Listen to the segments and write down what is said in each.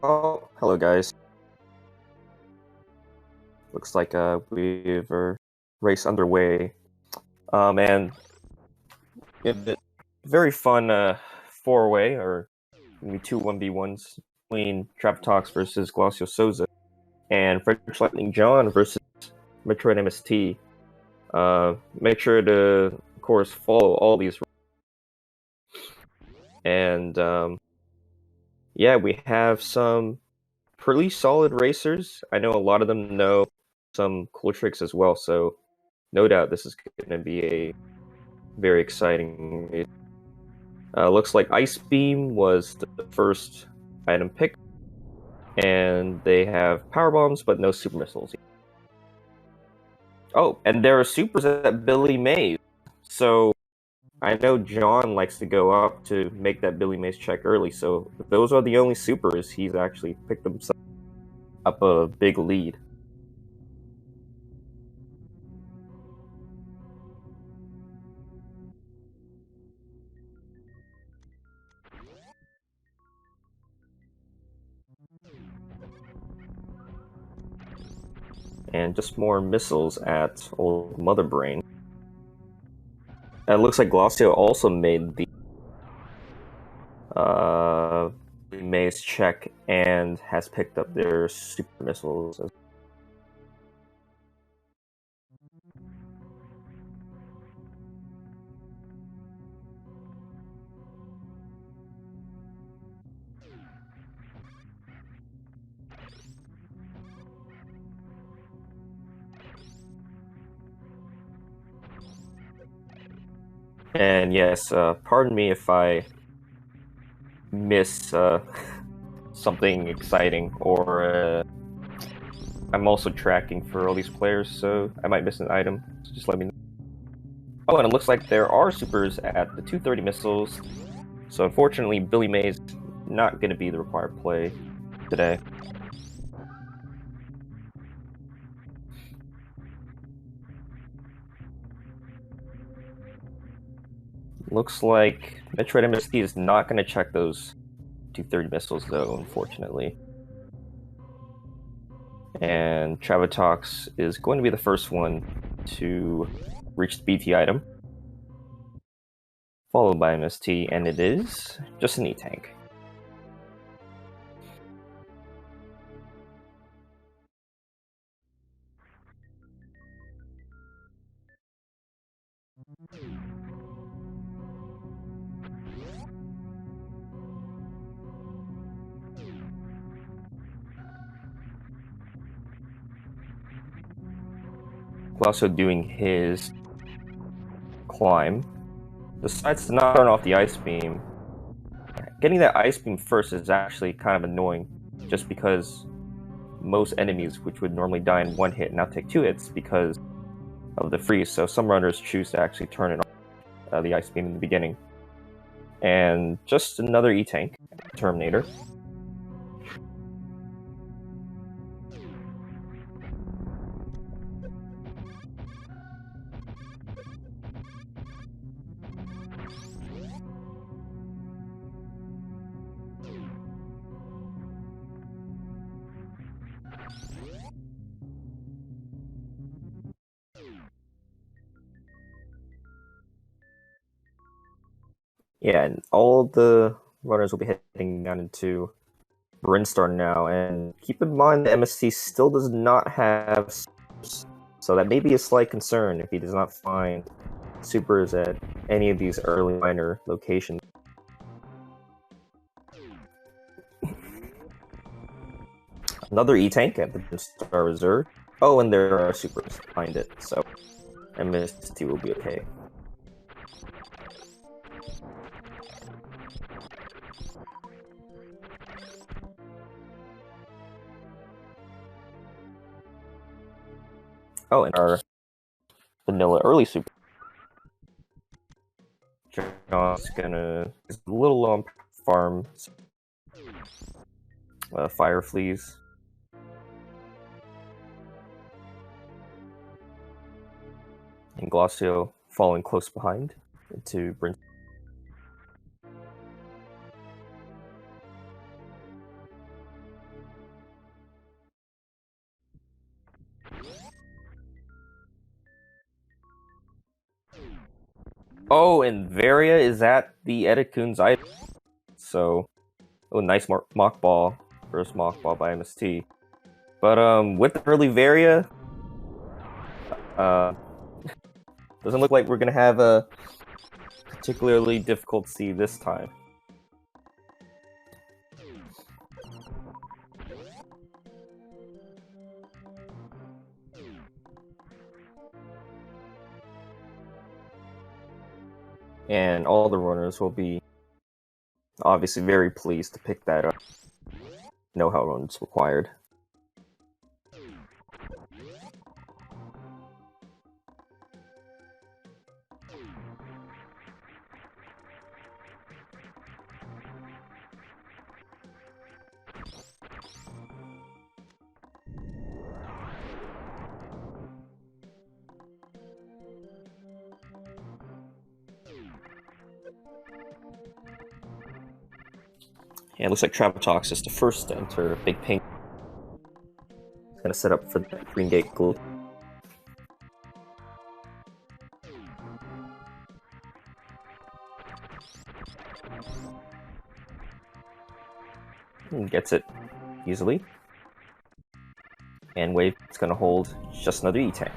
Oh, hello guys. Looks like we've a race underway. And we have a very fun four-way or maybe two 1v1s between Traptox versus Glacio Souza and French Lightning John versus Metroid MST. Make sure to, of course, follow all these. And yeah, we have some pretty solid racers. I know a lot of them know some cool tricks as well, so no doubt this is going to be a very exciting race. Looks like Ice Beam was the first item picked, and they have power bombs but no super missiles. Oh, and there are supers at Billy Mays. So I know John likes to go up to make that Billy Mays check early, so if those are the only supers, he's actually picked himself up a big lead. And just more missiles at old Mother Brain. It looks like Glacio also made the Maze check and has picked up their super missiles. And yes, pardon me if I miss something exciting, or I'm also tracking for all these players, so I might miss an item, so just let me know. Oh, and it looks like there are supers at the 230 missiles, so unfortunately Billy Mays not going to be the required play today. Looks like Metroid MST is not going to check those 230 missiles, though, unfortunately. And Travatox is going to be the first one to reach the BT item, followed by MST, and it is just an E-Tank. Also doing his climb, decides to not turn off the Ice Beam. Getting that Ice Beam first is actually kind of annoying, just because most enemies, which would normally die in one hit, now take two hits because of the freeze, so some runners choose to actually turn it off, the Ice Beam in the beginning. And just another E-Tank, Terminator. Yeah, and all the runners will be heading down into Brinstar now, and keep in mind the MST still does not have supers, so that may be a slight concern if he does not find supers at any of these early minor locations. Another E-Tank at the Brinstar Reserve. Oh, and there are supers behind it, so MST will be okay. Oh, and our vanilla early super. John's is a little low on farm. Fire fleas. And Glacio following close behind to Brent. Oh, and Varia is at the Edikun's item. So, oh, nice mock ball. First mock ball by MST. But with the early Varia, doesn't look like we're gonna have a particularly difficult seed this time. And all the runners will be obviously very pleased to pick that up. Know how runs required. Yeah, it looks like Travatox is the first to enter Big Pink. It's gonna set up for the Green Gate Gold. Gets it easily. And Wave is gonna hold just another E-Tank.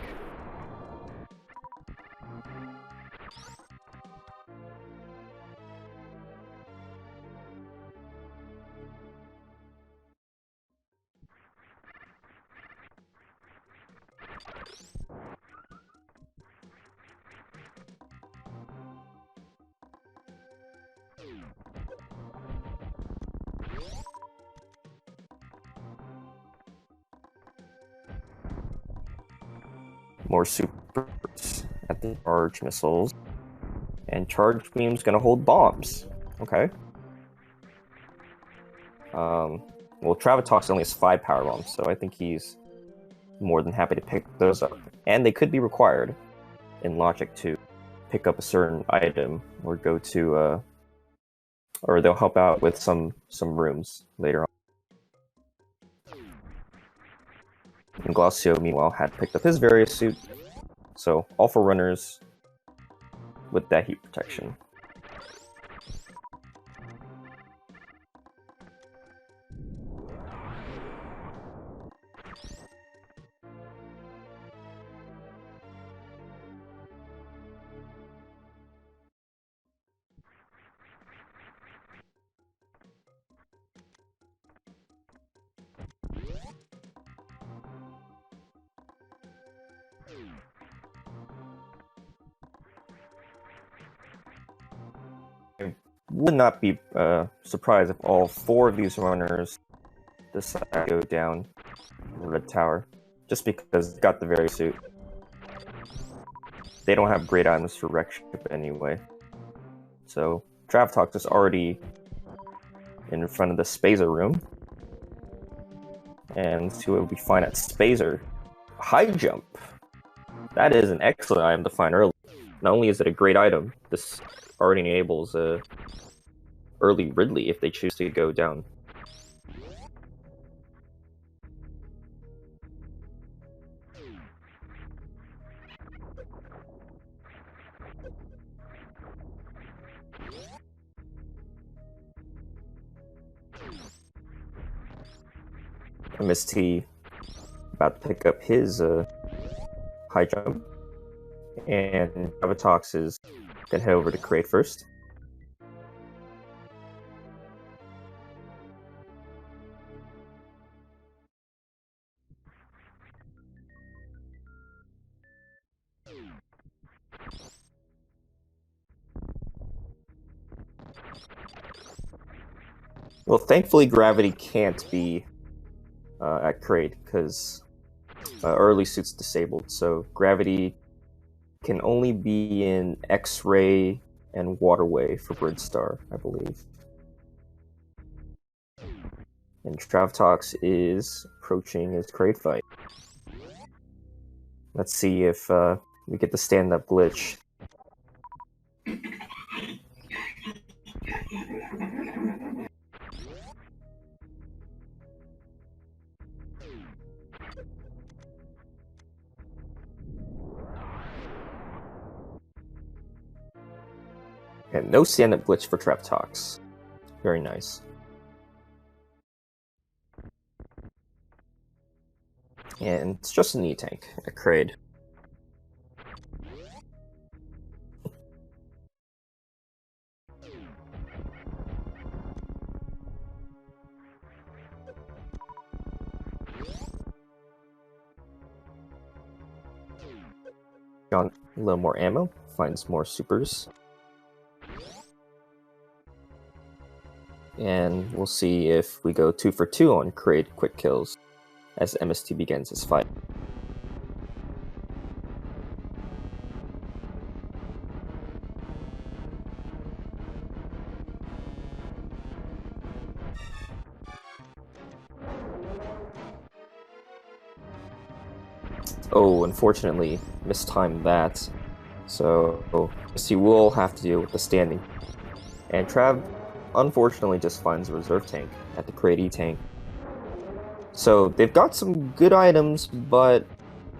More supers at the charge missiles. And charge beam's gonna hold bombs. Okay. Well, Travatox only has 5 power bombs, so I think he's more than happy to pick those up. And they could be required in Logic to pick up a certain item or go to, or they'll help out with some rooms later on. And Glacio, meanwhile, had picked up his various suit, so all 4 runners with that heat protection. I would not be surprised if all 4 of these runners decide to go down Red Tower, just because they got the very suit. They don't have great items for Wreck Ship anyway. So Travatox is already in front of the Spazer room. And see what we find at Spazer. High Jump! That is an excellent item to find early. Not only is it a great item, this already enables early Ridley if they choose to go down. MST about to pick up his high jump, and Travatox is gonna head over to Crate first. Well, thankfully Gravity can't be at Crate because early suit's disabled, so Gravity can only be in X-Ray and Waterway for Bridstar, I believe. And Travatox is approaching his Crate fight. Let's see if we get the stand-up glitch. And no stand-up glitch for Trap Talks. Very nice. And it's just an E-Tank, a Crade. Got a little more ammo, finds more supers. And we'll see if we go 2 for 2 on Crade quick kills as MST begins his fight. Oh, unfortunately, mistimed that. So, he will have to deal with the standing. And Trav, unfortunately, just finds a reserve tank at the Crate tank. So, they've got some good items, but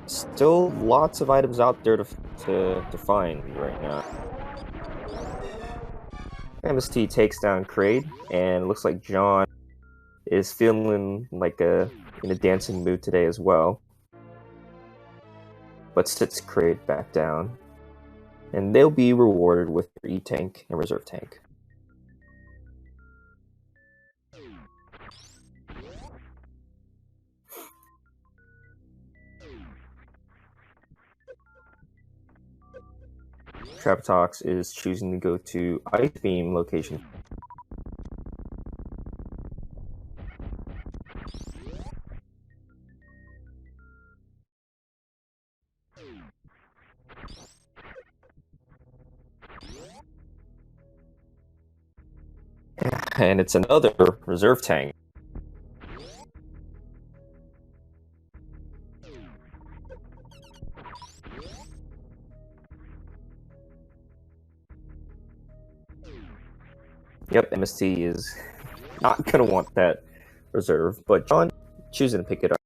still lots of items out there to find right now. MST takes down Crate, and it looks like John is feeling like in a dancing mood today as well. But sits Crate back down, and they'll be rewarded with their E-Tank and Reserve Tank. Trapatox is choosing to go to Ice Beam location. And it's another reserve tank. Yep, MST is not gonna want that reserve, but John choosing to pick it up.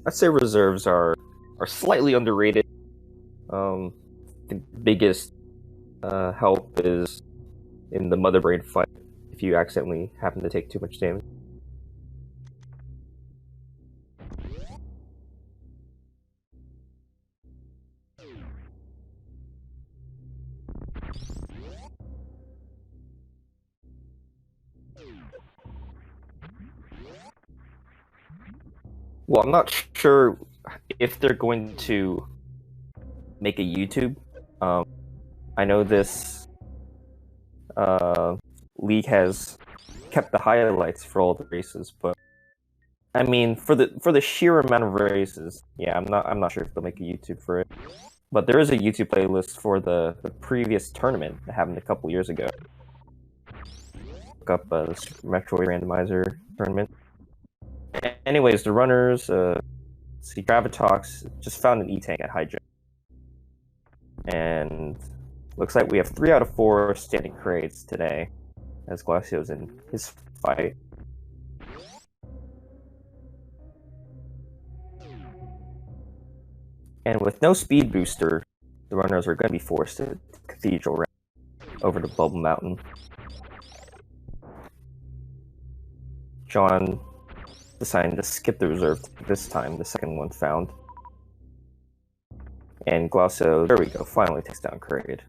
I'd say reserves are slightly underrated. The biggest help is in the Mother Brain fight if you accidentally happen to take too much damage. Well, I'm not sure if they're going to make a YouTube. I know this league has kept the highlights for all the races, but I mean, for the sheer amount of races, yeah, I'm not sure if they'll make a YouTube for it. But there is a YouTube playlist for the previous tournament that happened a couple years ago. Look up the Metroid Randomizer tournament. Anyways, the runners, see, Gravitox just found an E-Tank at Hydra. And looks like we have 3 out of 4 standing crates today, as Glacio's in his fight. And with no speed booster, the runners are going to be forced to Cathedral Round over to Bubble Mountain. John deciding to skip the reserve this time, the second one found. And Glacio, there we go, finally takes down Crate.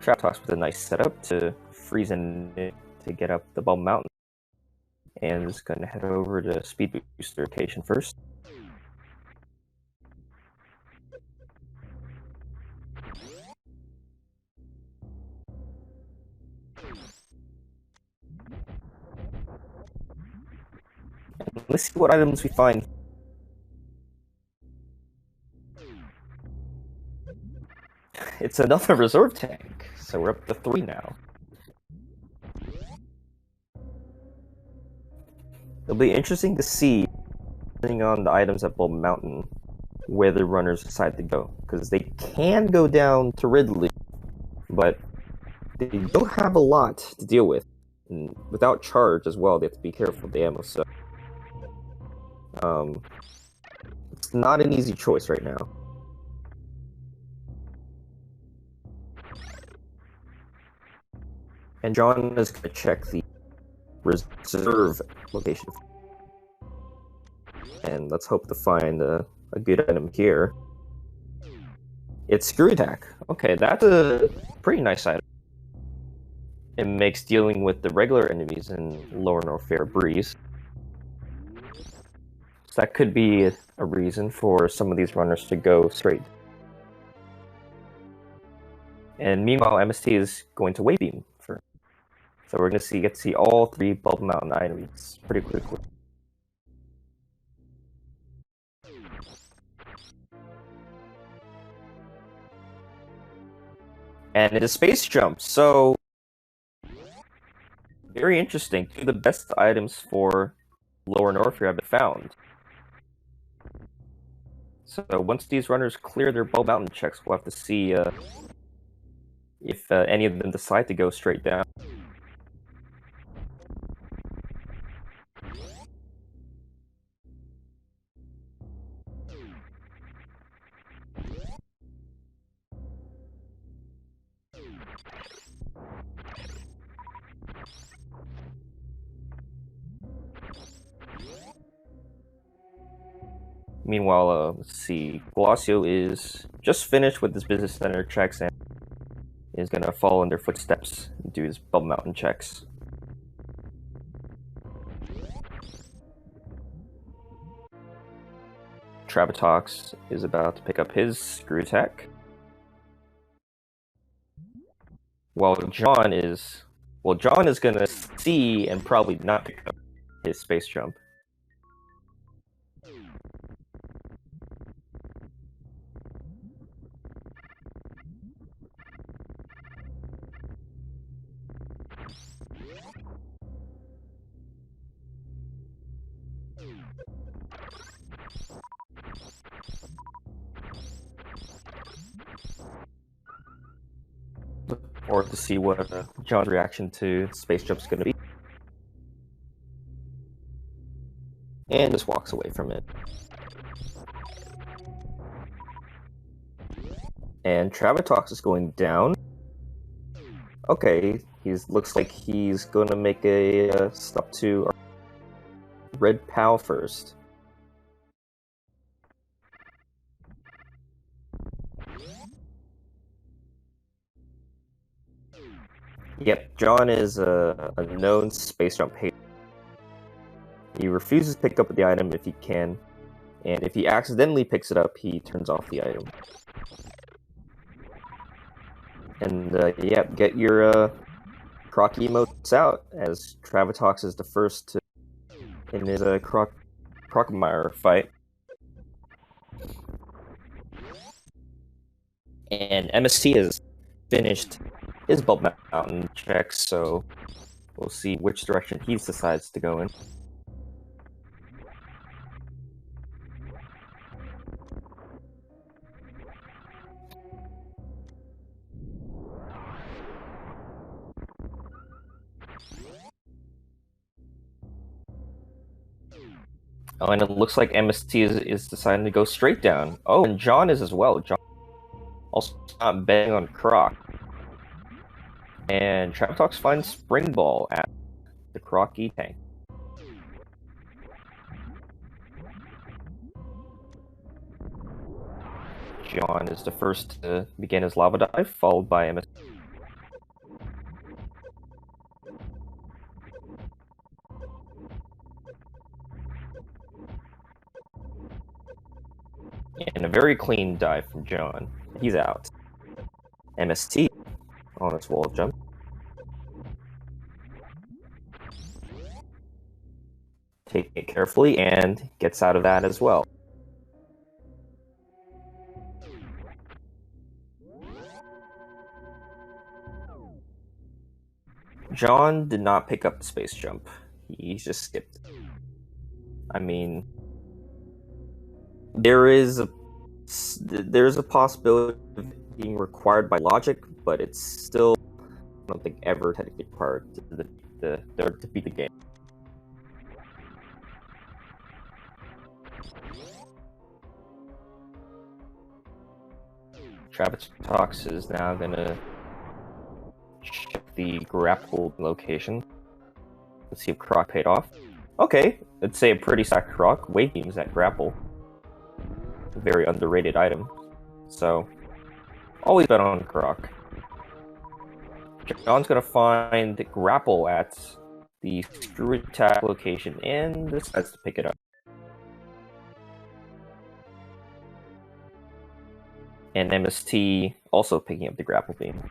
Traptox with a nice setup to freeze in to get up the Bubble Mountain. And is going to head over to Speed Booster location first. And let's see what items we find. it's another reserve tank, so we're up to 3 now. It'll be interesting to see, depending on the items at Bulb Mountain, where the runners decide to go. Because they can go down to Ridley, but they don't have a lot to deal with. And without charge as well, they have to be careful with the ammo, so... it's not an easy choice right now. And John is going to check the reserve location. And let's hope to find a good item here. It's Screw Attack. Okay, that's a pretty nice item. It makes dealing with the regular enemies in Lower Norfair a breeze. So that could be a reason for some of these runners to go straight. And meanwhile, MST is going to Waybeam for. So we're going to get to see all 3 Bulb Mountain items pretty quickly. And it is Space Jump, so very interesting. 2 of the best items for Lower Norfair have been found. So once these runners clear their Bulb Mountain checks, we'll have to see if any of them decide to go straight down. Meanwhile, let's see, Glossio is just finished with his business center checks and is going to follow in their footsteps and do his Bulb Mountain checks. Travatox is about to pick up his Screw Attack. While John is going to see and probably not pick up his Space Jump. Or to see what John's reaction to Space Jump's going to be. And just walks away from it. And Travatox is going down. Okay, looks like he's going to make a stop to Red Pal first. Yep, John is a known Space Jump hater. He refuses to pick up the item if he can, and if he accidentally picks it up, he turns off the item. And yeah, get your Croc emotes out, as Travatox is the first to in his Crocmire fight. And MST is finished his Bulb Mountain checks, so we'll see which direction he decides to go in. Oh, and it looks like MST is deciding to go straight down. Oh, and John is as well. John also not betting on Croc. And Travatox finds Spring Ball at the Croc E-Tank. John is the first to begin his lava dive, followed by MST. And a very clean dive from John. He's out. MST on its wall jump. Taking it carefully and gets out of that as well. John did not pick up the space jump. He just skipped. I mean, there's a possibility of being required by logic, but it's still, I don't think, ever technically required to beat the game. Travis Tox is now gonna check the grapple location. Let's see if Croc paid off. Okay, let's say a pretty stack Croc. Wave beams at grapple. A very underrated item. So, always bet on Croc. John's gonna find grapple at the screw attack location and decides to pick it up. And MST also picking up the grapple beam.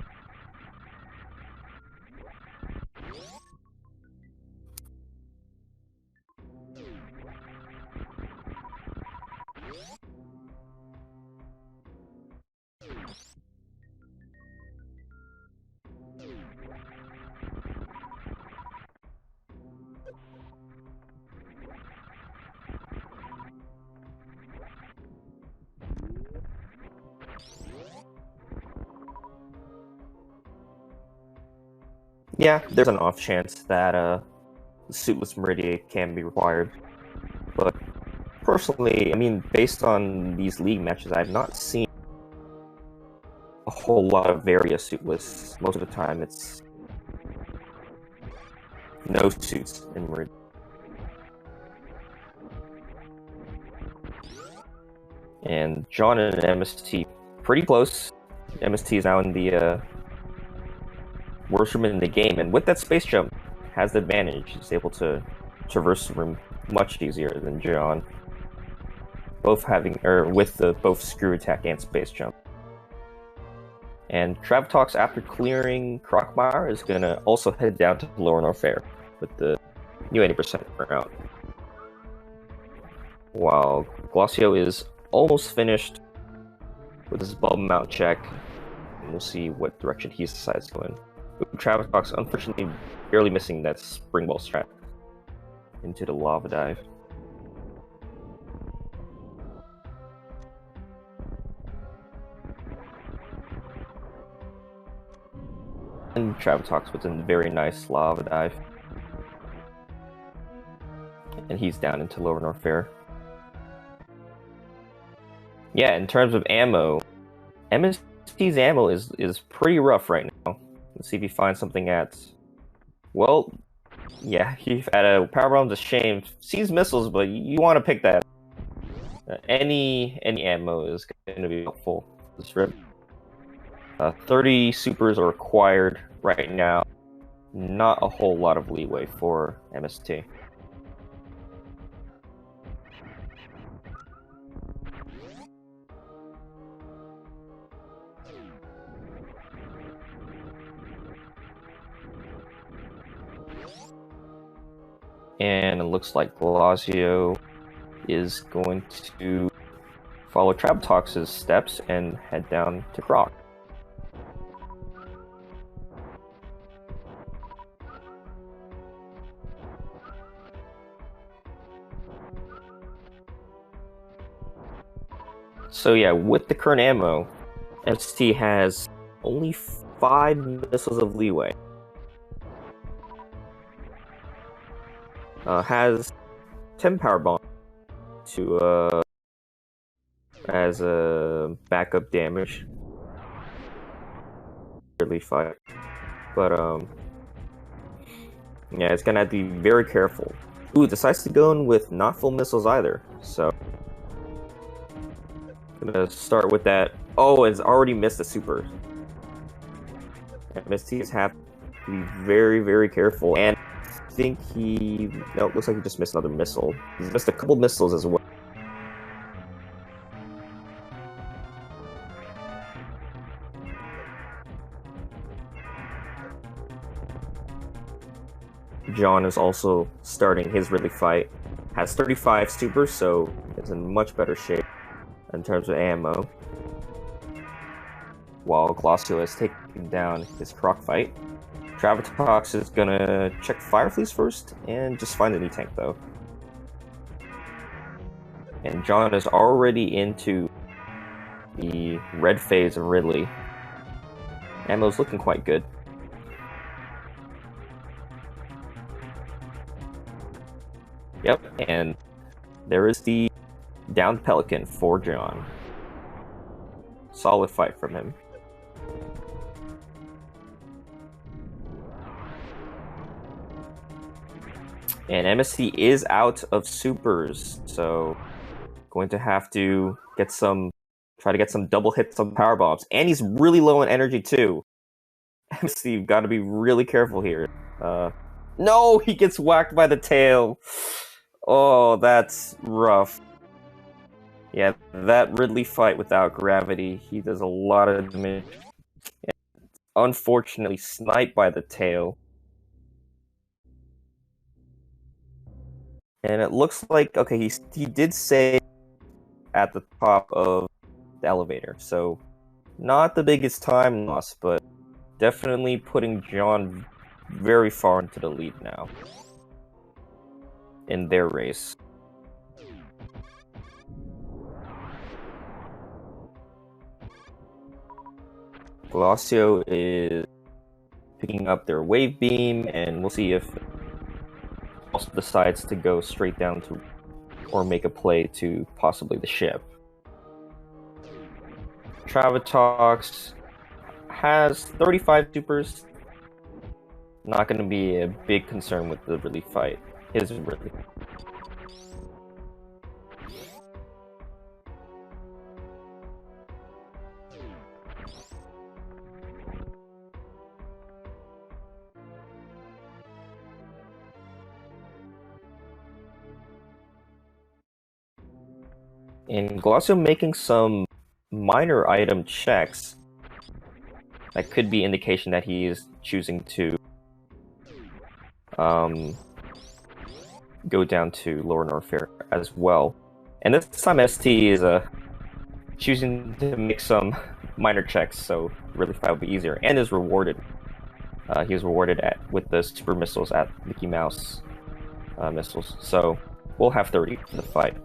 Yeah, there's an off chance that the suitless Maridia can be required. But personally, I mean, based on these league matches, I've not seen a whole lot of various suitless. Most of the time, it's no suits in Maridia. And John and MST pretty close. MST is now in the worshipman in the game, and with that space jump, has the advantage. He's able to traverse the room much easier than John. Both having, with both screw attack and space jump. And Travtox, after clearing Crocmire, is gonna also head down to lower Norfair with the new 80% round. While Glossio is almost finished with his bubble mount check, and we'll see what direction he decides to go in. Travis Fox, unfortunately, barely missing that spring ball strat into the lava dive. And Travis Fox was in a very nice lava dive. And he's down into lower Norfair. Yeah, in terms of ammo, MST's ammo is pretty rough right now. Let's see if he finds something at... Well, yeah, he at a power bomb's a shame. Sees missiles, but you want to pick that. Any ammo is going to be helpful. This rip. 30 supers are required right now. Not a whole lot of leeway for MST. And it looks like Glazio is going to follow Traptox's steps and head down to Croc. So yeah, with the current ammo, MST has only 5 missiles of leeway. Has 10 power bomb to as a backup damage. Really fight, but yeah, it's gonna have to be very careful. Ooh, decides to go in with not full missiles either. So gonna start with that. Oh, it's already missed a super. MST have to be very, very careful. And I think no, it looks like he just missed another missile. He's missed a couple missiles as well. John is also starting his Ridley fight. Has 35 supers, so it's in much better shape in terms of ammo. While Glossio has taken down his Croc fight. Travatox is gonna check Firefleas first and just find an E-Tank though. And John is already into the red phase of Ridley. Ammo's looking quite good. Yep, and there is the downed Pelican for John. Solid fight from him. And MST is out of supers, so going to have to try to get some double hits on power bombs. And he's really low on energy too. MST, you've got to be really careful here. No, he gets whacked by the tail. Oh, that's rough. Yeah, that Ridley fight without gravity, he does a lot of damage. And unfortunately, sniped by the tail. And it looks like, okay, he did say at the top of the elevator, so not the biggest time loss, but definitely putting John very far into the lead now in their race. Glacio is picking up their wave beam, and we'll see if also decides to go straight down to or make a play to possibly the ship. Travatox has 35 supers. Not going to be a big concern with the Ridley fight. His Ridley. And Glacio making some minor item checks. That could be indication that he is choosing to go down to Lower Norfair as well. And this time ST is choosing to make some minor checks, so Ridley fight will be easier, and is rewarded. He was rewarded with the super missiles at Mickey Mouse missiles, so we'll have 30 for the fight.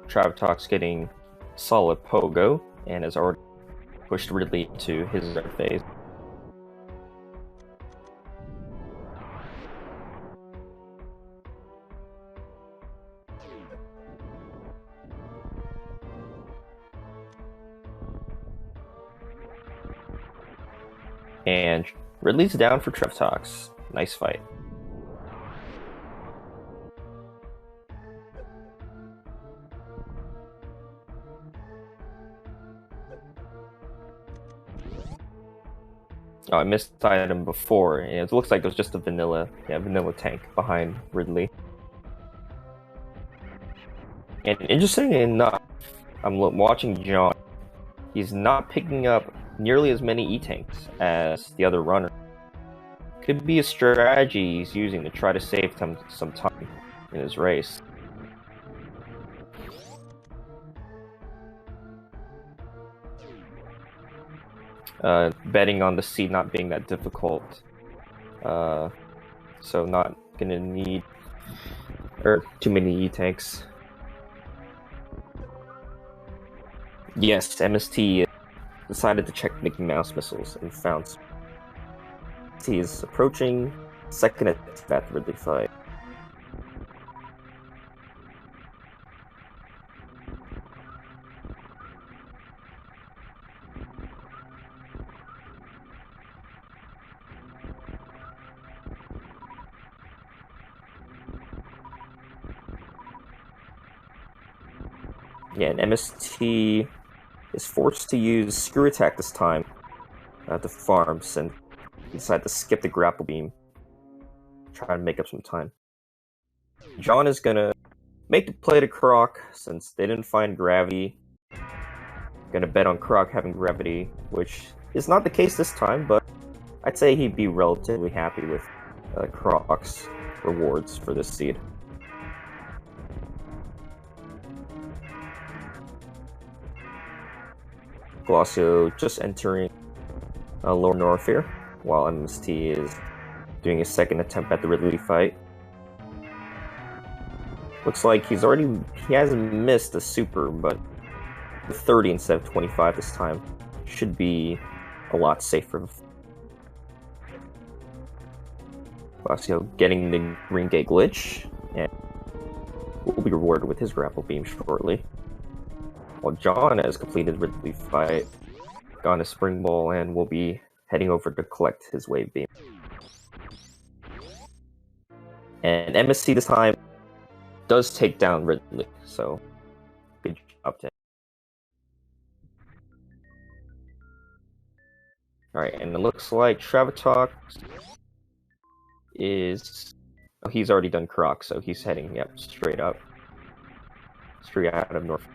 Travatox getting solid pogo and has already pushed Ridley to his red phase. And Ridley's down for Travatox. Nice fight. Oh, I missed the item before, and it looks like it was just a vanilla tank behind Ridley. And interesting enough, I'm watching John. He's not picking up nearly as many E-tanks as the other runner. Could be a strategy he's using to try to save him some time in his race. Betting on the seed not being that difficult, so not gonna need too many E-tanks. Yes, MST decided to check Mickey Mouse missiles and found he is approaching second at that Ridley fight. Yeah, and MST is forced to use Screw Attack this time to farm, and decide to skip the grapple beam, try to make up some time. John is gonna make the play to Croc since they didn't find gravity. Gonna bet on Croc having gravity, which is not the case this time, but I'd say he'd be relatively happy with Croc's rewards for this seed. Glossio just entering lower Norfair, while MST is doing his second attempt at the Ridley fight. Looks like he hasn't missed a super, but 30 instead of 25 this time should be a lot safer. Glossio getting the green gate glitch, and will be rewarded with his grapple beam shortly. While John has completed Ridley fight, gone to Spring Ball, and will be heading over to collect his wave beam. And MSC this time does take down Ridley, so good job to him. Alright, and it looks like Travatox is... Oh, he's already done Croc, so he's heading, straight up. Straight out of North.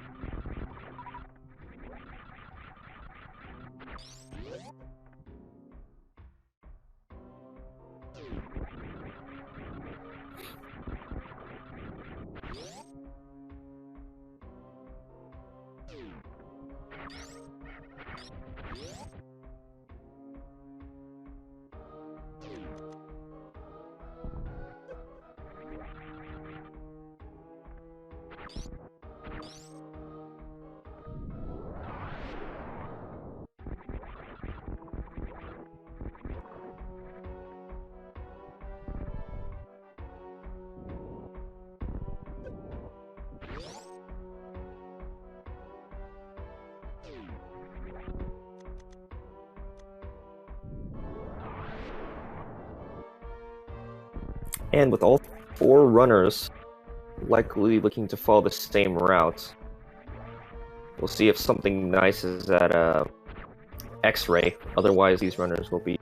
And with all 4 runners likely looking to follow the same route, we'll see if something nice is at X-ray. Otherwise, these runners will be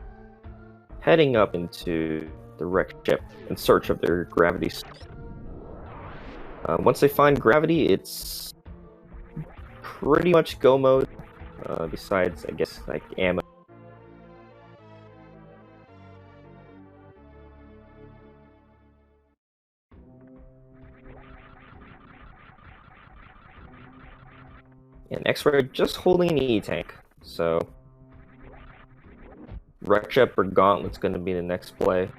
heading up into the wreck ship in search of their gravity. Once they find gravity, it's pretty much go mode. Besides, I guess, like ammo. And X-Ray just holding an E-Tank, so Wreck Ship or Gauntlet's going to be the next play.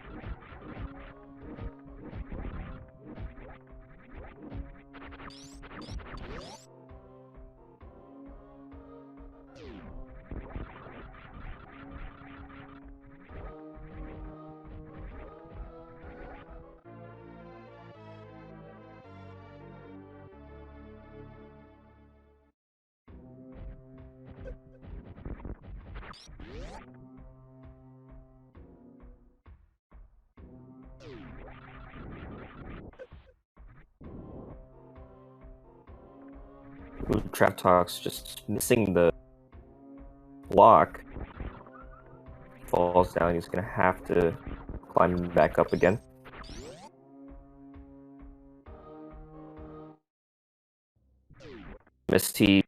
Travatox just missing the block. Falls down, he's gonna have to climb back up again. MST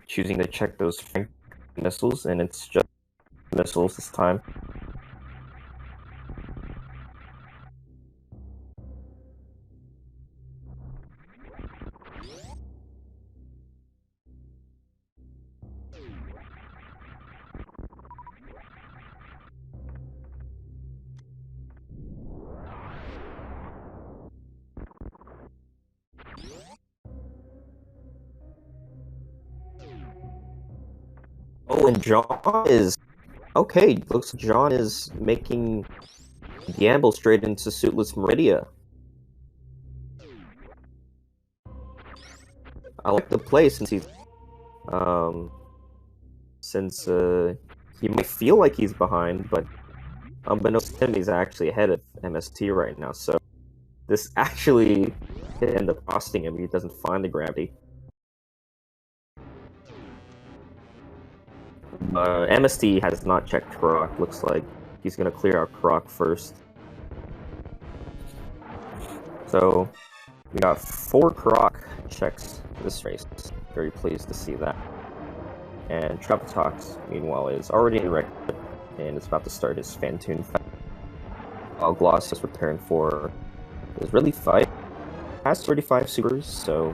choosing to check those Frank missiles, and it's just missiles this time. Oh, and John is... Okay, looks like John is making gamble straight into suitless Maridia. I like the play since he's... he might feel like he's behind, but unbeknownst to him, he's actually ahead of MST right now, so this actually could end up costing him if he doesn't find the gravity. MST has not checked Croc. Looks like he's going to clear out Croc first. So, we got 4 Croc checks this race. Very pleased to see that. And Travatox, meanwhile, is already in record and is about to start his Fantoon fight. While Gloss is preparing for his Ridley fight. Has 35 supers, so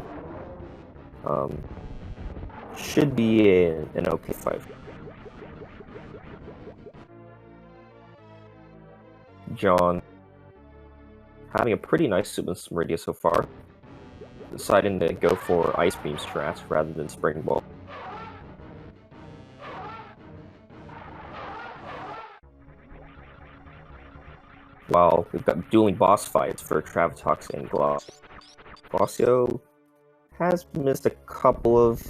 should be an okay fight. John having a pretty nice suit with Maridia so far, deciding to go for Ice Beam strats rather than Spring Ball. While we've got dueling boss fights for Travatox and Gloss. Glossio has missed a couple of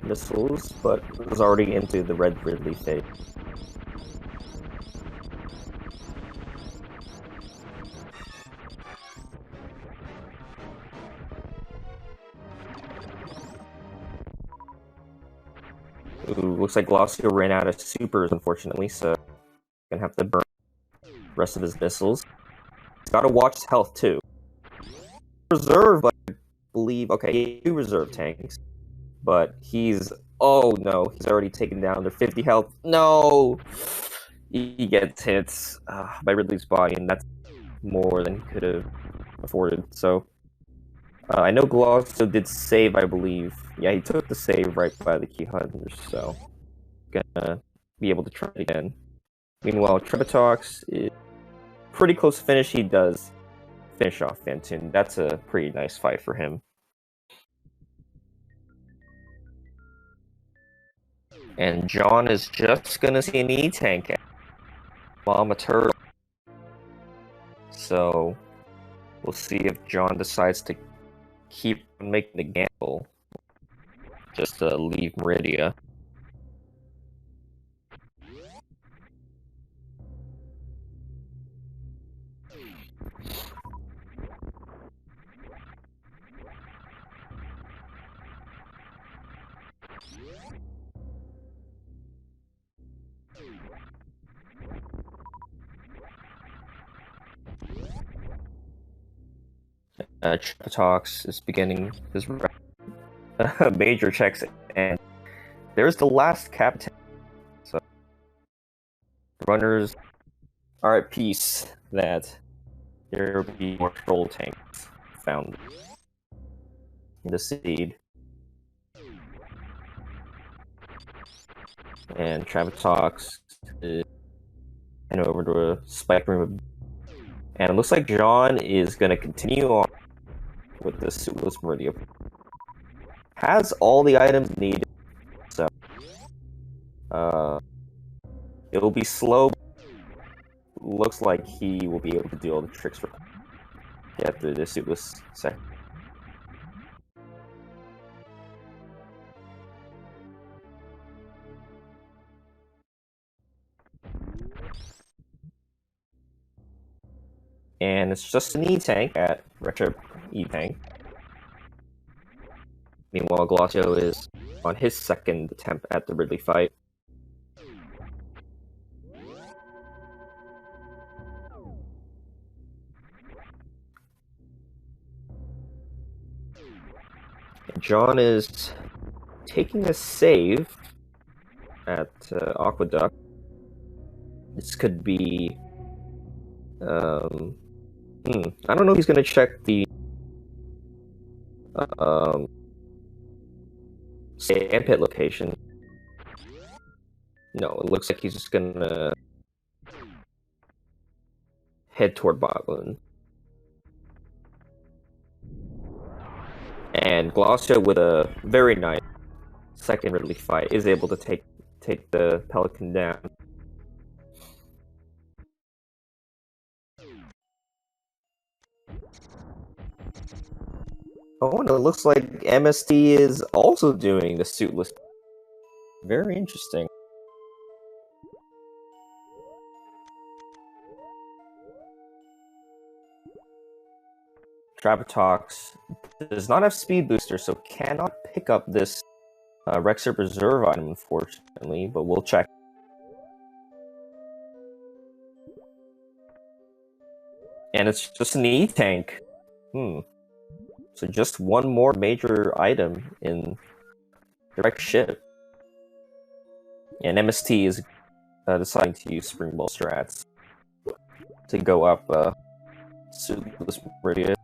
missiles, but is already into the red Ridley phase. Ooh, looks like Glossio ran out of supers, unfortunately, so gonna have to burn the rest of his missiles. He's gotta watch his health too. Reserve, but I believe okay, 2 reserve tanks. But he's oh no, he's already taken down their 50 health. No! He gets hit by Ridley's body, and that's more than he could have afforded. So I know Glosso did save, I believe. Yeah, he took the save right by the Key Hunters, so gonna be able to try it again. Meanwhile, Trebatox is pretty close to finish. He does finish off Phantoon. That's a pretty nice fight for him. And John is just gonna see an E-Tank at Mama Turtle. So we'll see if John decides to keep making the gamble. Just to leave Maridia. Trapatox is beginning his major checks, and there's the last captain. So runners are at peace that there will be more troll tanks found in the seed. And Trapatox is heading over to a spike room. And it looks like John is going to continue on with the suitless Maridia. Has all the items needed, so it will be slow. Looks like he will be able to do all the tricks for after the suitless second. And it's just an E-Tank at Retro E-Tank. Meanwhile, Glossio is on his second attempt at the Ridley fight. And John is taking a save at Aqueduct. This could be... I don't know if he's going to check the sand pit location. No, it looks like he's just going to head toward Botlin. And Glossio, with a very nice second Ridley fight, is able to take the Pelican down. Oh, and it looks like MST is also doing the suitless. Very interesting. Trapatox does not have speed booster, so cannot pick up this Rexer Reserve item, unfortunately, but we'll check. And it's just an E-Tank. So just one more major item in direct ship. And MST is deciding to use Spring Ball strats to go up Suitless Maridia.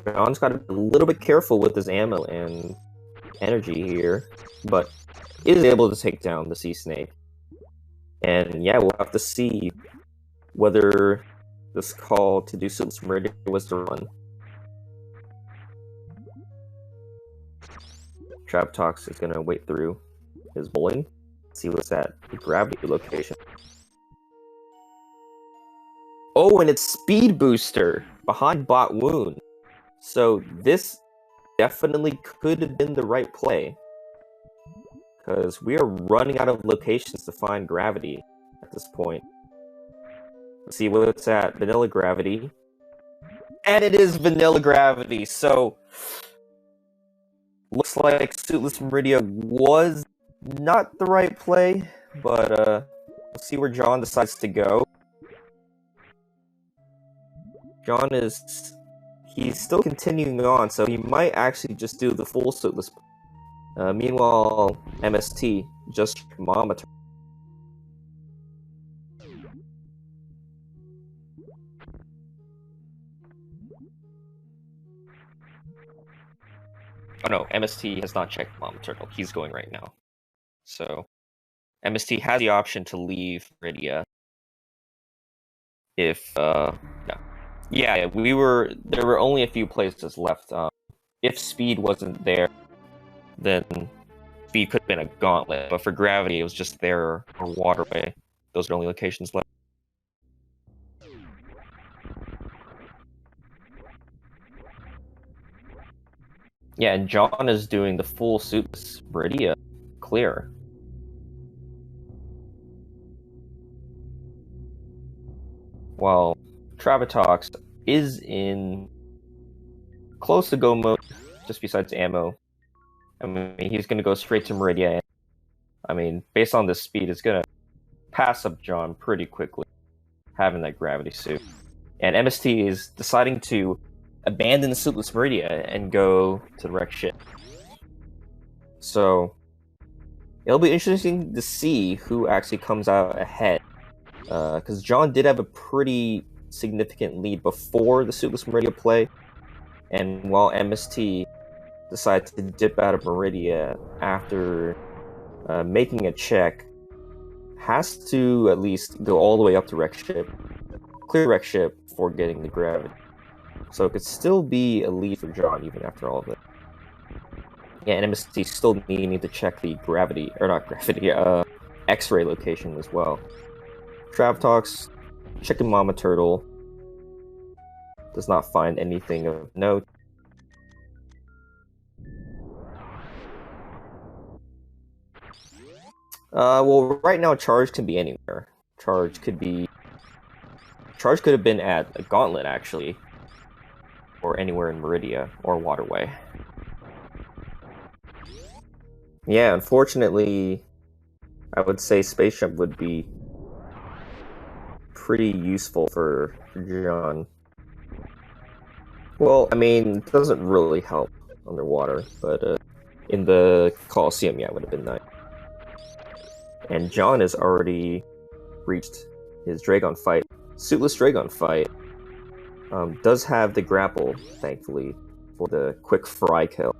John's got to be a little bit careful with his ammo and energy here, but is able to take down the sea snake. And yeah, we'll have to see whether this call to do Suitless Maridia was the run. Traptox is going to wait through his bowling, see what's at the gravity location. Oh, and it's Speed Booster behind Bot Wound. So this definitely could have been the right play, because we are running out of locations to find gravity at this point. Let's see what's at Vanilla Gravity. And it is Vanilla Gravity, so looks like Suitless Maridia was not the right play, but let's see where John decides to go. John he's still continuing on, so he might actually just do the full Suitless. Meanwhile, MST just monitor. Oh no, MST has not checked Mama Turtle. He's going right now. So, MST has the option to leave Maridia. If, no. Yeah, there were only a few places left. If Speed wasn't there, then Speed could have been a gauntlet. But for Gravity, it was just there or Waterway. Those are the only locations left. Yeah, and John is doing the full Suitless Maridia clear. While Travatox is in close to go mode, just besides ammo. I mean, he's going to go straight to Maridia. I mean, based on this speed, it's going to pass up John pretty quickly, having that gravity suit. And MST is deciding to abandon the Suitless Maridia and go to the wreck ship. So, it'll be interesting to see who actually comes out ahead. Because John did have a pretty significant lead before the Suitless Maridia play, and while MST decided to dip out of Maridia after making a check, has to at least go all the way up to wreck ship, clear wreck ship before getting the gravity. So it could still be a lead for John even after all of it. Yeah, and MST still needing to check the gravity, or not gravity, X-ray location as well. Travatox checking Mama Turtle, does not find anything of note. Well, right now charge can be anywhere. Charge could have been at a gauntlet actually, or anywhere in Maridia or Waterway. Yeah, unfortunately, I would say Space Jump would be pretty useful for John. Well, I mean, it doesn't really help underwater, but in the Coliseum, yeah, it would have been nice. And John has already reached his Dragon fight. Suitless Dragon fight does have the grapple, thankfully, for the quick fry kill.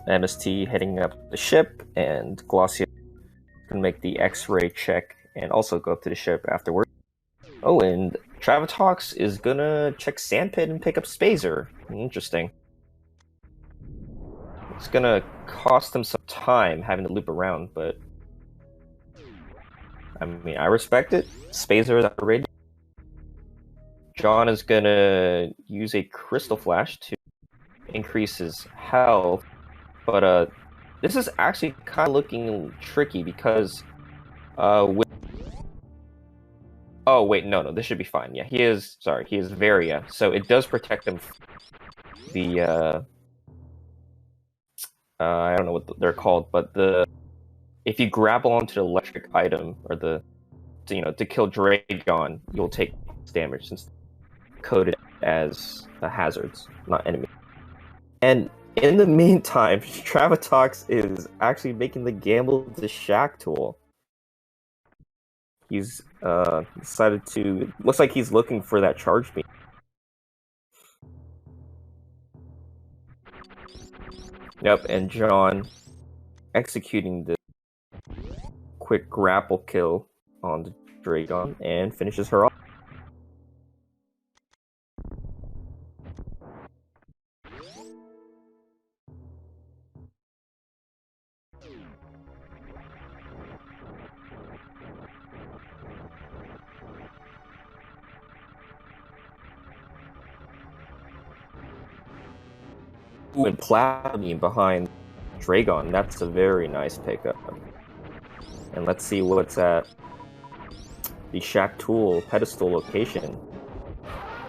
MST heading up the ship, and Glossier can make the X-ray check and also go up to the ship afterward. Oh, and Travatox is gonna check Sandpit and pick up Spazer. Interesting. It's gonna cost him some time having to loop around, but I mean, I respect it. Spazer is outrageous. John is gonna use a Crystal Flash to increase his health. But this is actually kind of looking tricky because with... Oh wait, no, this should be fine. Yeah, he is Varia, so it does protect him from the I don't know what they're called, but if you grapple onto the electric item or to kill Dragon, you'll take damage since it's coded as hazards, not enemy. And in the meantime, Travatox is actually making the gamble to Shack Tool. He's decided to. Looks like he's looking for that charge beam. Yep, and John executing the quick grapple kill on the Dragon and finishes her off. Ooh, and Platinum behind Dragon. That's a very nice pickup. And let's see what's at the Shack Tool pedestal location.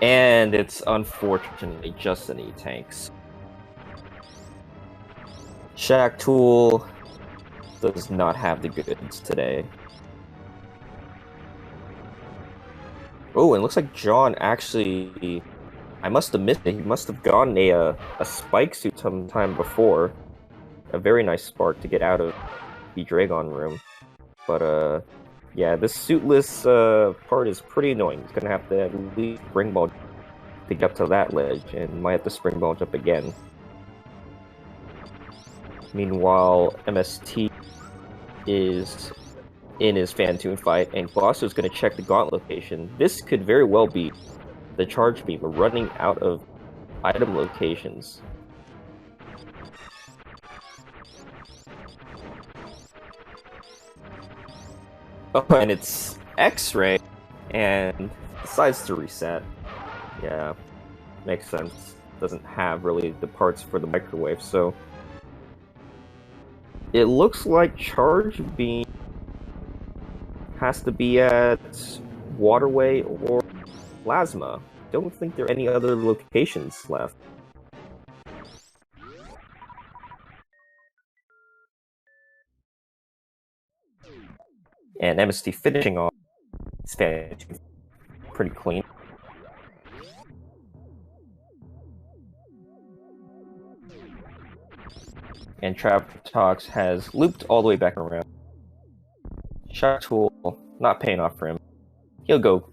And it's unfortunately just an E-Tanks. Shack Tool does not have the goods today. Oh, and it looks like John actually... I must have missed it. He must have gotten a spike suit sometime before. A very nice spark to get out of the Dragon room. But, yeah, this suitless part is pretty annoying. He's gonna have to at least springball to get up to that ledge, and might have to springball jump again. Meanwhile, MST is in his Fantoon fight, and Glosso's gonna check the gaunt location. This could very well be the charge beam. We're running out of item locations. Oh, and it's X-Ray, and decides to reset. Yeah, makes sense. Doesn't have really the parts for the microwave, so... It looks like charge beam has to be at Waterway or Plasma. Don't think there are any other locations left. And MST finishing off his pretty clean. And Travatox has looped all the way back around. Shack Tool not paying off for him. He'll go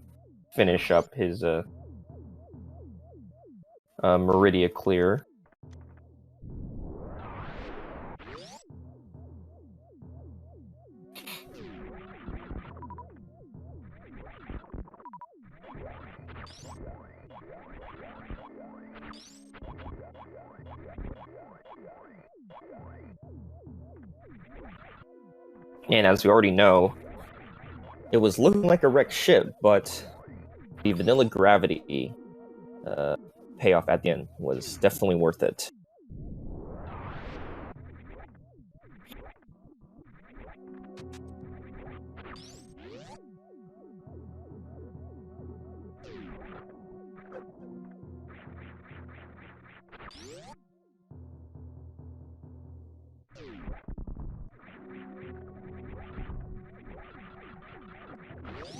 finish up his Maridia clear. And as we already know, it was looking like a wrecked ship, but the vanilla gravity payoff at the end was definitely worth it.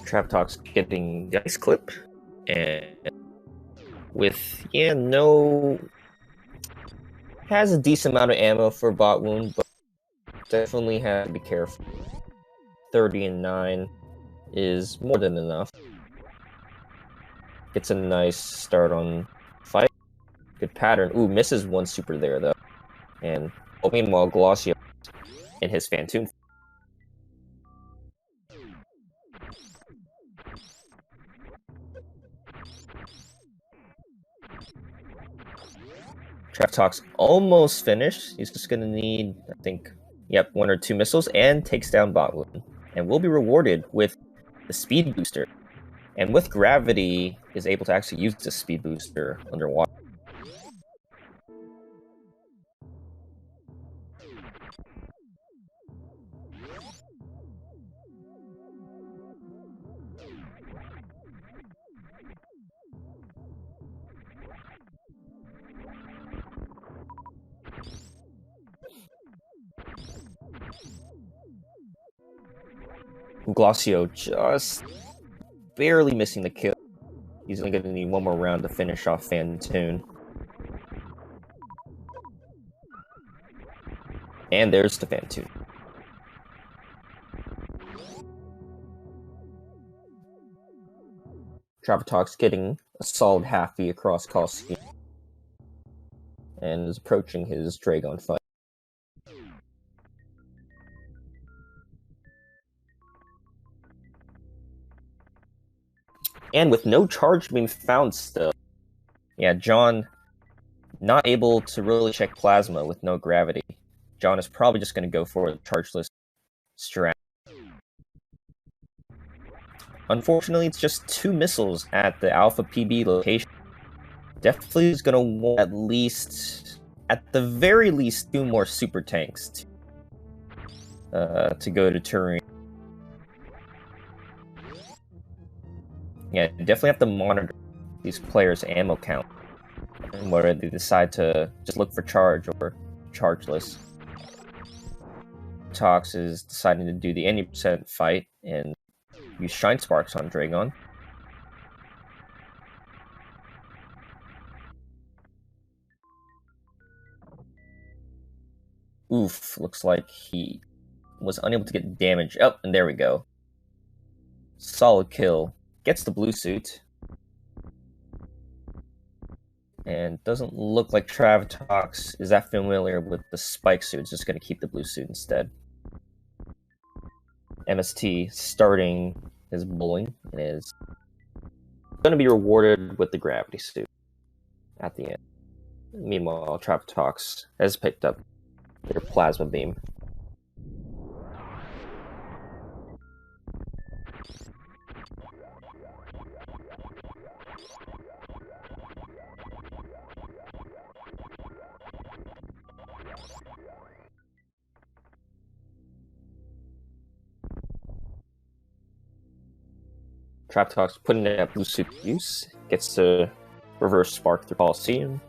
Travatox getting the ice clip, and with, yeah, no... has a decent amount of ammo for bot wound, but definitely have to be careful. 30 and 9 is more than enough. Gets a nice start on fight. Good pattern. Ooh, misses one super there, though. And meanwhile, Glossio in his Fantoon. Travatox almost finished. He's just gonna need, I think, yep, 1 or 2 missiles, and takes down Botwood. And will be rewarded with the speed booster. And with gravity, is able to actually use the speed booster underwater. Glossio just barely missing the kill. He's only going to need one more round to finish off Fantoon. And there's the Phantoon. Travatox getting a solid half V across Colosseum. And is approaching his Dragon fight. And with no charge being found still. Yeah, John not able to really check Plasma with no gravity. John is probably just going to go for the chargeless strat. Unfortunately, it's just 2 missiles at the Alpha PB location. Definitely is going to want at least, at the very least, 2 more super tanks to go to Tourian. Yeah, definitely have to monitor these players' ammo count and whether they decide to just look for charge or chargeless. Tox is deciding to do the 80% fight and use Shine Sparks on Dragon. Oof, looks like he was unable to get damage. Oh, and there we go. Solid kill. Gets the blue suit. And doesn't look like Travatox is that familiar with the spike suit. It's just going to keep the blue suit instead. MST starting his bullying and is going to be rewarded with the gravity suit at the end. Meanwhile, Travatox has picked up their plasma beam. Travatox putting that blue suit to use, gets to reverse spark through Colosseum.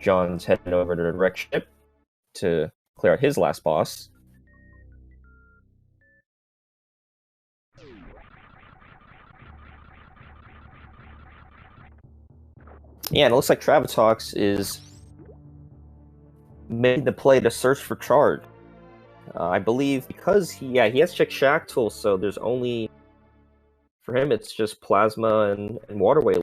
John's heading over to the wreck ship to clear out his last boss. Yeah, and it looks like Travatox is making the play to search for charge. I believe because he has checked Shack Tool, so there's only for him it's just Plasma and Waterway.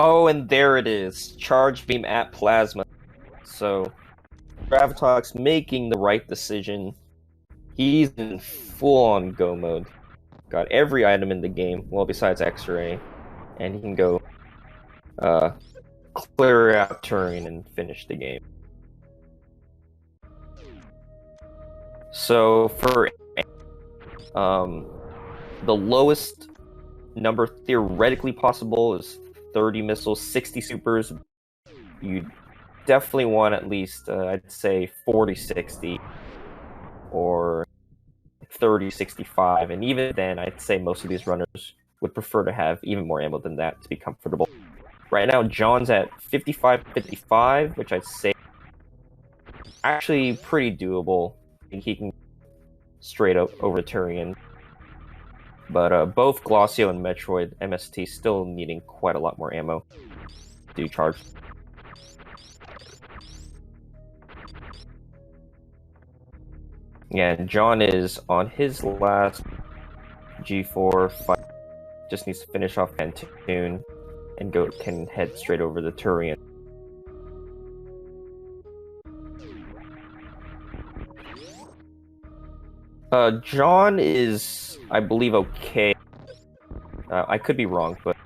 Oh, and there it is. Charge beam at Plasma. So, Travatox making the right decision. He's in full-on go mode. Got every item in the game, well, besides X-Ray. And he can go clear out Tourian and finish the game. So, for the lowest number theoretically possible is 30 missiles, 60 supers. You definitely want at least, I'd say, 40-60 or 30-65. And even then, I'd say most of these runners would prefer to have even more ammo than that to be comfortable. Right now, John's at 55-55, which I'd say actually pretty doable. I think he can straight up over Tourian. But both Glossio and Metroid MST still needing quite a lot more ammo to charge. Yeah, and John is on his last G4 fight. Just needs to finish off Phantoon and can head straight over the Tourian. John is, I believe, okay. I could be wrong, but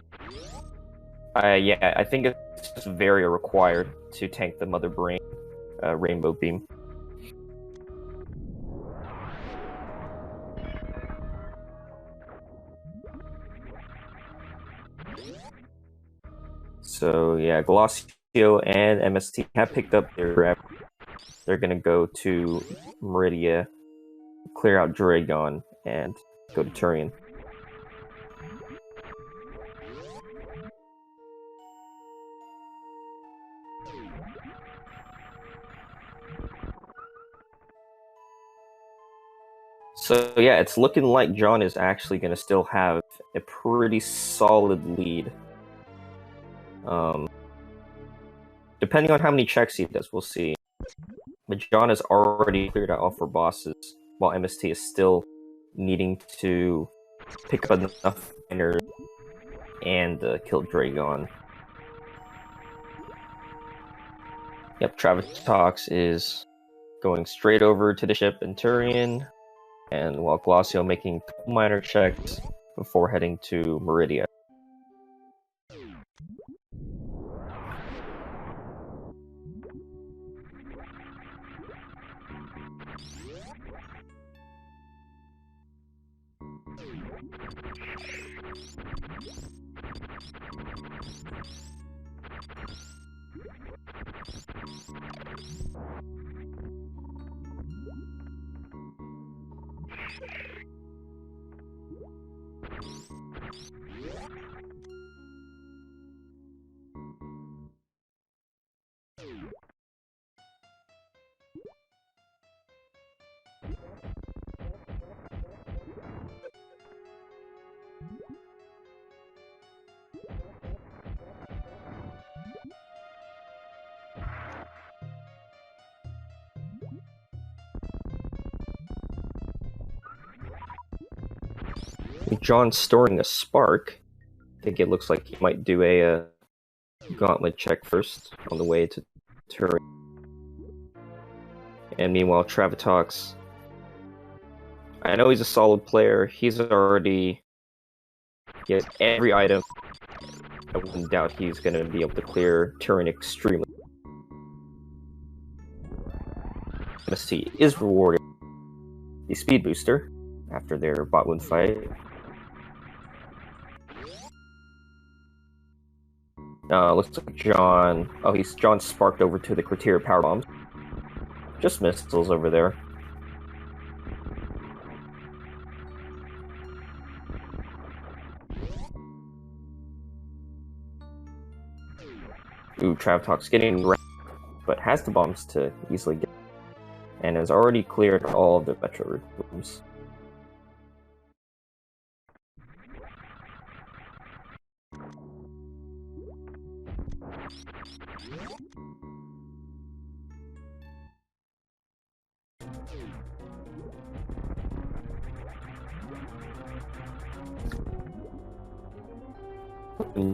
yeah, I think it's just very required to tank the Mother Brain Rainbow Beam. So yeah, Glossio and MST have picked up their grab. They're gonna go to Maridia, clear out Dragon, and go to Tourian. So yeah, it's looking like John is actually going to still have a pretty solid lead. Depending on how many checks he does, we'll see. But John has already cleared out all 4 bosses, while MST is still needing to pick up enough miners and kill Dragon. Yep, Travatox is going straight over to the ship in Tourian, and while Glossio making a couple minor checks before heading to Maridia. John's storing a spark. I think it looks like he might do a gauntlet check first on the way to Tourian. And meanwhile, Travatox, I know he's a solid player. He has every item. I wouldn't doubt he's going to be able to clear Tourian extremely. MST is rewarded the speed booster after their botwood fight. Looks like John... Oh, John sparked over to the Crateria power bombs. Just missiles over there. Ooh, Travatox getting wrecked, but has the bombs to easily get, and has already cleared all of the metro rooms.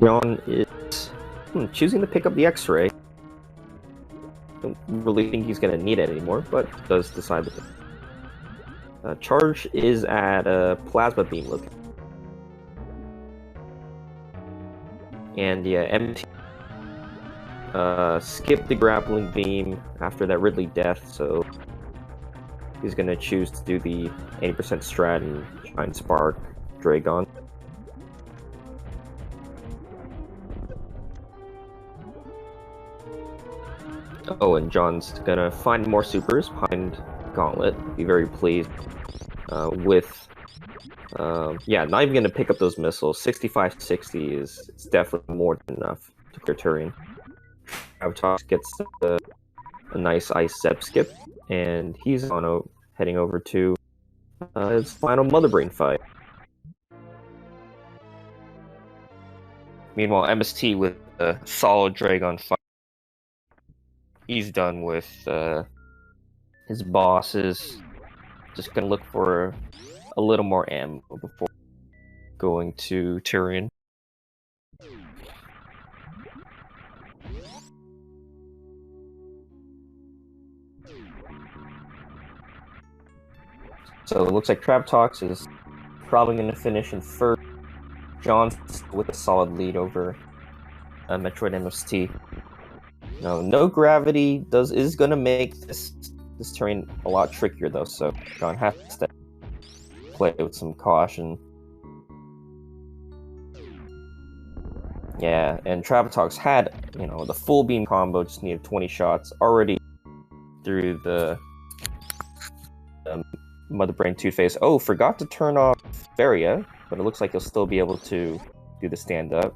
John is choosing to pick up the X-ray. Don't really think he's going to need it anymore, but does decide to. Charge is at a plasma beam location. And yeah, MT skipped the grappling beam after that Ridley death, so he's going to choose to do the 80% strat and try and spark Dragon. Oh, and John's gonna find more supers behind Gauntlet. Be very pleased with. Yeah, not even gonna pick up those missiles. 65-60 is definitely more than enough to clear Tourian. Travatox gets a nice ice zep skip, and he's heading over to his final Mother Brain fight. Meanwhile, MST with a solid Dragon fight. He's done with his bosses. Just gonna look for a little more ammo before going to Tourian. So it looks like Travatox is probably going to finish in first. John's with a solid lead over Metroid MST. No gravity is going to make this terrain a lot trickier though, so John has to play with some caution. Yeah, and Travatox had, the full beam combo, just needed 20 shots already through the Mother Brain Two-Face. Oh, forgot to turn off Feria, but it looks like he'll still be able to do the stand-up.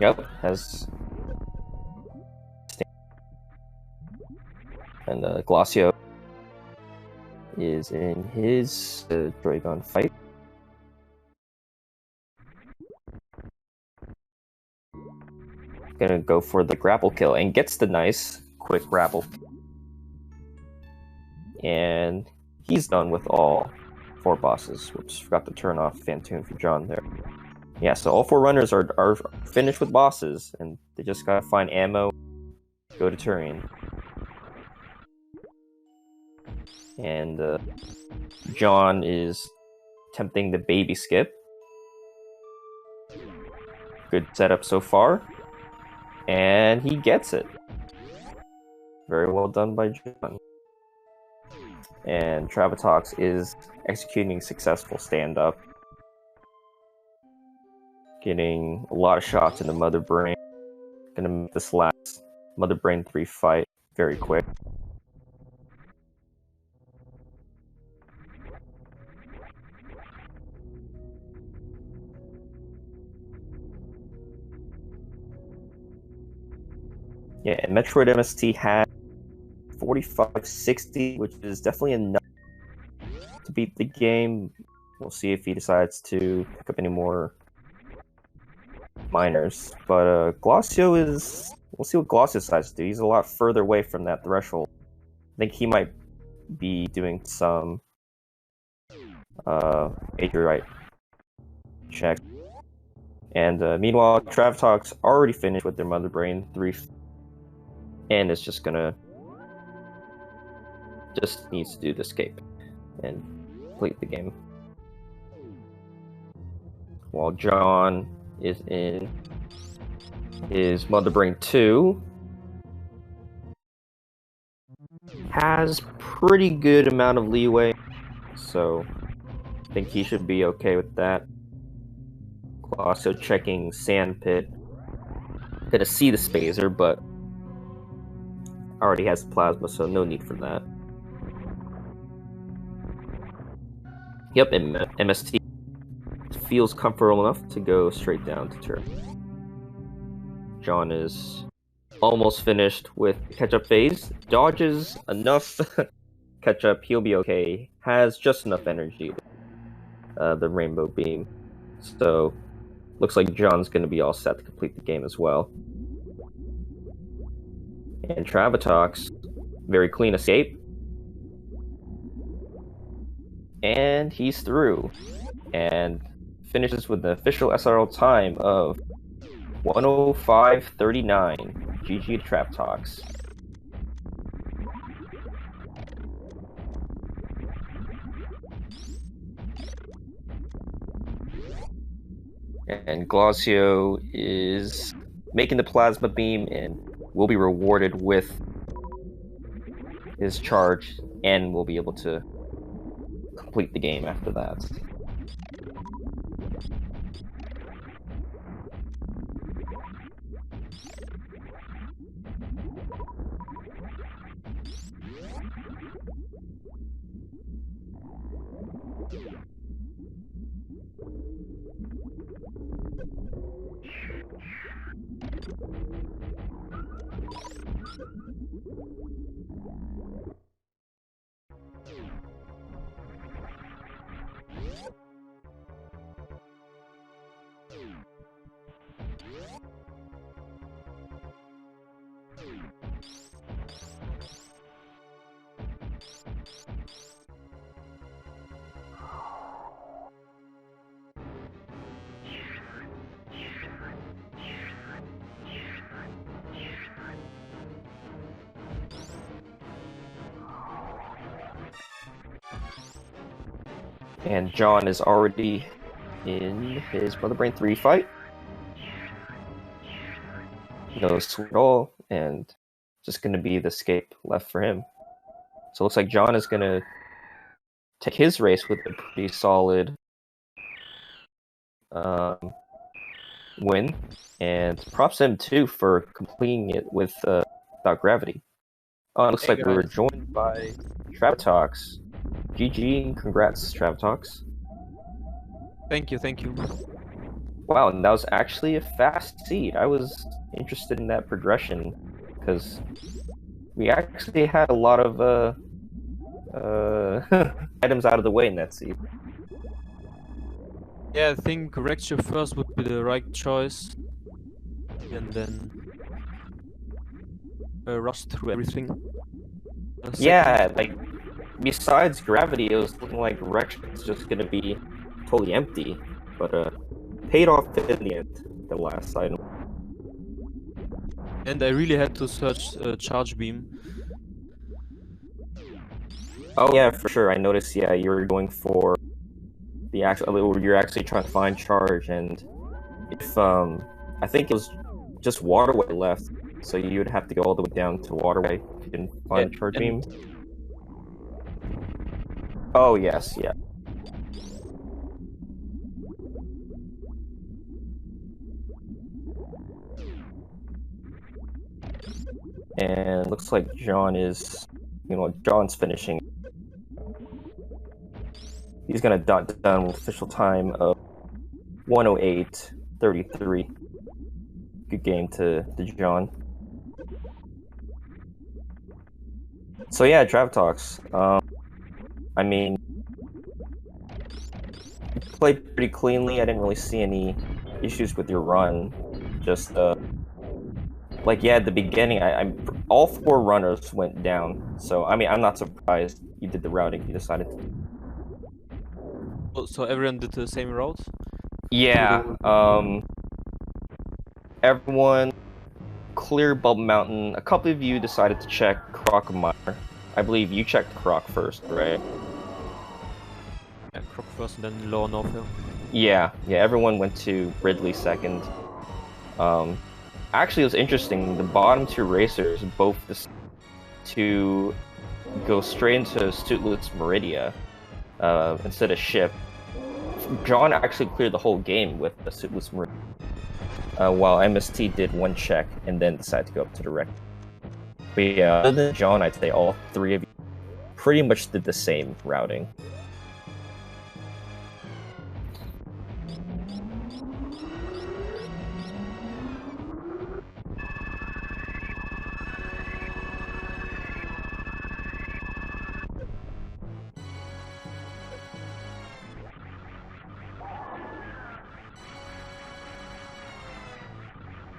Yep, has... And Glacio is in his Dragon fight. Gonna go for the grapple kill and gets the nice quick grapple. And he's done with all 4 bosses. Whoops, forgot to turn off Phantoon for John there. Yeah, so all 4 runners are finished with bosses, and they just gotta find ammo, go to Tourian. And John is attempting the baby skip. Good setup so far. And he gets it. Very well done by John. And Travatox is executing successful stand-up. Getting a lot of shots in the Mother Brain. Gonna make this last Mother Brain 3 fight very quick. Yeah, and Metroid MST had 45-60, which is definitely enough to beat the game. We'll see if he decides to pick up any more minors. But Glacio is... We'll see what Glacio decides to do. He's a lot further away from that threshold. I think he might be doing some Adriite check. And meanwhile, Travatox already finished with their Mother Brain 3, and it's just needs to do the escape and complete the game. While John is in his Mother Brain 2, has pretty good amount of leeway, so I think he should be okay with that. Also checking Sandpit. Gonna see the Spazer, but already has the Plasma, so no need for that. Yep, and MST feels comfortable enough to go straight down to turn. John is almost finished with catch-up phase. Dodges enough catch-up, he'll be okay. Has just enough energy. The Rainbow Beam. So, looks like John's going to be all set to complete the game as well. And Travatox, very clean escape. And he's through. And finishes with the official SRL time of 105.39. GG to Travatox. And Glacio is making the Plasma Beam and will be rewarded with his charge and will be able to complete the game after that. And John is already in his Mother Brain 3 fight. No sweat at all, and just going to be the escape left for him. So it looks like John is gonna take his race with a pretty solid win, and props him too for completing it with without gravity. Oh, it looks like we were joined by Travitox. GG, congrats, Travitox. Thank you, thank you. Wow, and that was actually a fast seed. I was interested in that progression because we actually had a lot of items out of the way in that seed. Yeah, I think Recture first would be the right choice, and then rush through everything. Yeah, like besides gravity, it was looking like Rex was just gonna be totally empty, but paid off in the end. The last item. And I really had to search charge beam. Oh yeah, for sure. I noticed. Yeah, you were going for the actual. You're actually trying to find charge, and if I think it was just waterway left, so you would have to go all the way down to waterway if you didn't find charge beam. Oh yes, yeah. And looks like John is, John's finishing. He's gonna done with official time of 1:08:33. Good game to John. So yeah, Travitox. I mean, you played pretty cleanly. I didn't really see any issues with your run. Just like yeah, at the beginning, all 4 runners went down. So I mean, I'm not surprised you did the routing. You decided to. Oh, so everyone did the same route? Yeah. Everyone cleared Bubble Mountain. A couple of you decided to check Crocomire. I believe you checked Croc first, right? Yeah, Croc first and then Lower Norfair. Yeah, everyone went to Ridley second. Actually, it was interesting. The bottom 2 racers both decided to go straight into Suitless Maridia instead of ship. John actually cleared the whole game with the Suitless Maridia, while MST did 1 check and then decided to go up to the wreck. But yeah, other than John, I'd say all 3 of you pretty much did the same routing.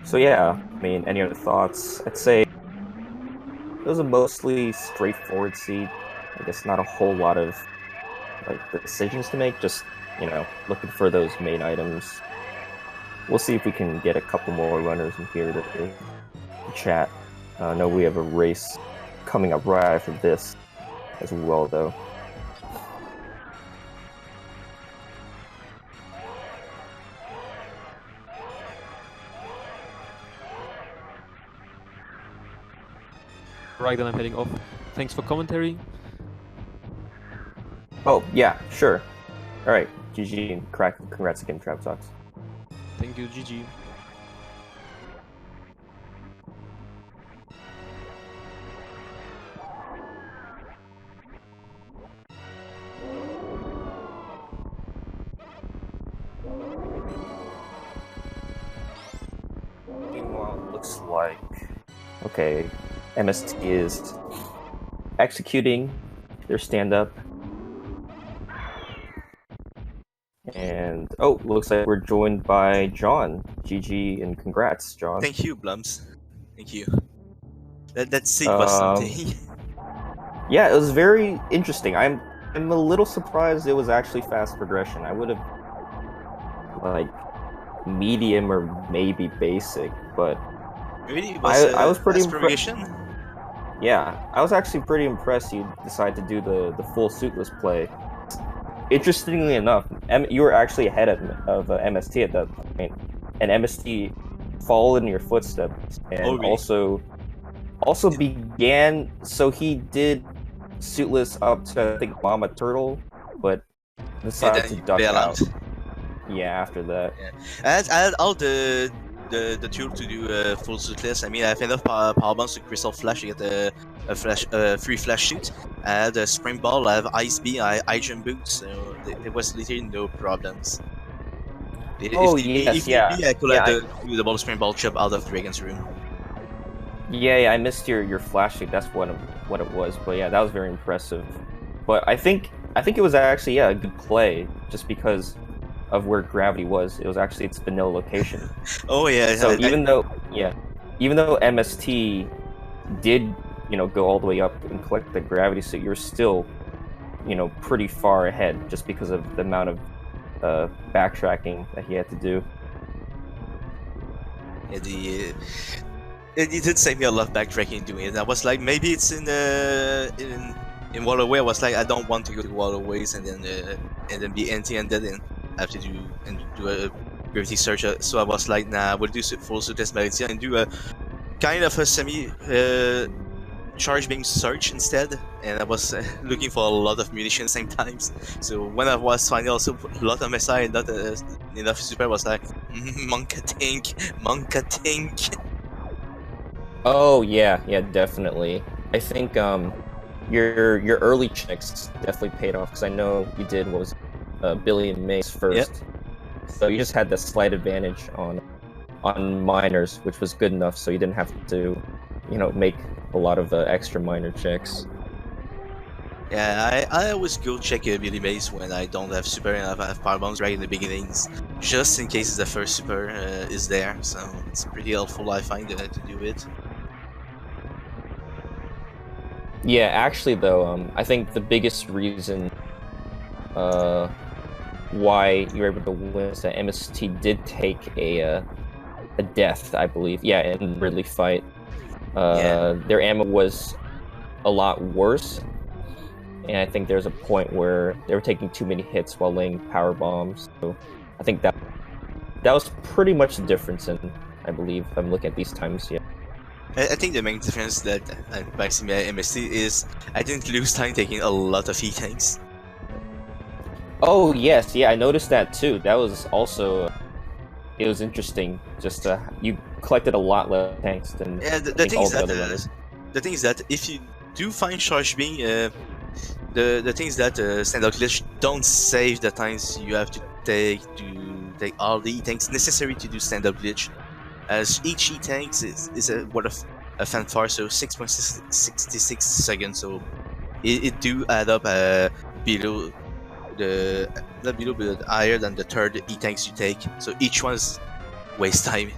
So yeah, I mean, any other thoughts? I'd say it was a mostly straightforward seed. I guess not a whole lot of decisions to make, just, looking for those main items. We'll see if we can get a couple more runners in here to chat. I know we have a race coming up right after this as well, though. Right, then I'm heading off. Thanks for commentary. Oh, yeah, sure. Alright, GG and congrats again, Travitox. Thank you, GG. Meanwhile, it looks like... Okay, MST is executing their stand-up. And, oh, looks like we're joined by John. GG and congrats, John. Thank you, Blums. Thank you. That seed was something. Yeah, it was very interesting. I'm a little surprised it was actually fast progression. I would have, medium or maybe basic, but... Really? I was pretty impressed. Yeah, I was actually pretty impressed you decided to do the full suitless play. Interestingly enough, you were actually ahead of MST at that point, and MST followed in your footsteps, and also began. So he did suitless up to I think Mama Turtle, but decided to duck out. Yeah, after that. Yeah. I had all the tool to do full suitless. I mean, I have enough power bombs to crystal flash to get a free flash suit. I had a spring ball. I have ice beam. I jump boots. So there was literally no problems. Oh if yes, need yeah. be, I could Yeah, have do the ball spring ball chop out of Dragon's room. yeah, I missed your flash suit. That's what it was. But yeah, that was very impressive. But I think it was actually a good play just because of where gravity was. It was actually its vanilla location. Oh yeah. So even though MST did go all the way up and collect the gravity suit, you're still pretty far ahead just because of the amount of backtracking that he had to do. Yeah, it did save me a lot of backtracking doing it. I was like, maybe it's in Waterway. I was like, I don't want to go to Waterways and then be empty-handed and have to do a gravity search. So I was like, nah, we'll do full suitless Maridia and do a kind of a semi charge beam search instead. And I was looking for a lot of munitions same times. So when I was finding also a lot of MSI and not enough super, I was like, Monka tank. Oh yeah, definitely. I think your early checks definitely paid off because I know you did what was Billy and Mace first. Yep. So you just had that slight advantage on minors, which was good enough, so you didn't have to make a lot of extra minor checks. Yeah, I always go check Billy Mace when I don't have super and I have power bombs right in the beginnings, just in case the first super is there. So it's pretty helpful, I find, to do it. Yeah, actually though, I think the biggest reason why you were able to win is that MST did take a death, I believe. Yeah, in Ridley fight. Their ammo was a lot worse, and I think there's a point where they were taking too many hits while laying power bombs. So I think that was pretty much the difference in, I believe, if I'm looking at these times. Yeah. I think the main difference that by seeing my MST is I didn't lose time taking a lot of E-tanks. Oh yes, yeah, I noticed that too. That was also it was interesting. Just you collected a lot less tanks than the thing all is the that other runners. the thing is that if you do find charge beam, the things that standout glitch don't save the times you have to take all the E-tanks necessary to do standout glitch, as each E-tanks is a what a fanfare, so 6.66 seconds, so it do add up below the not below but higher than the third E-tanks you take, so each one's waste time.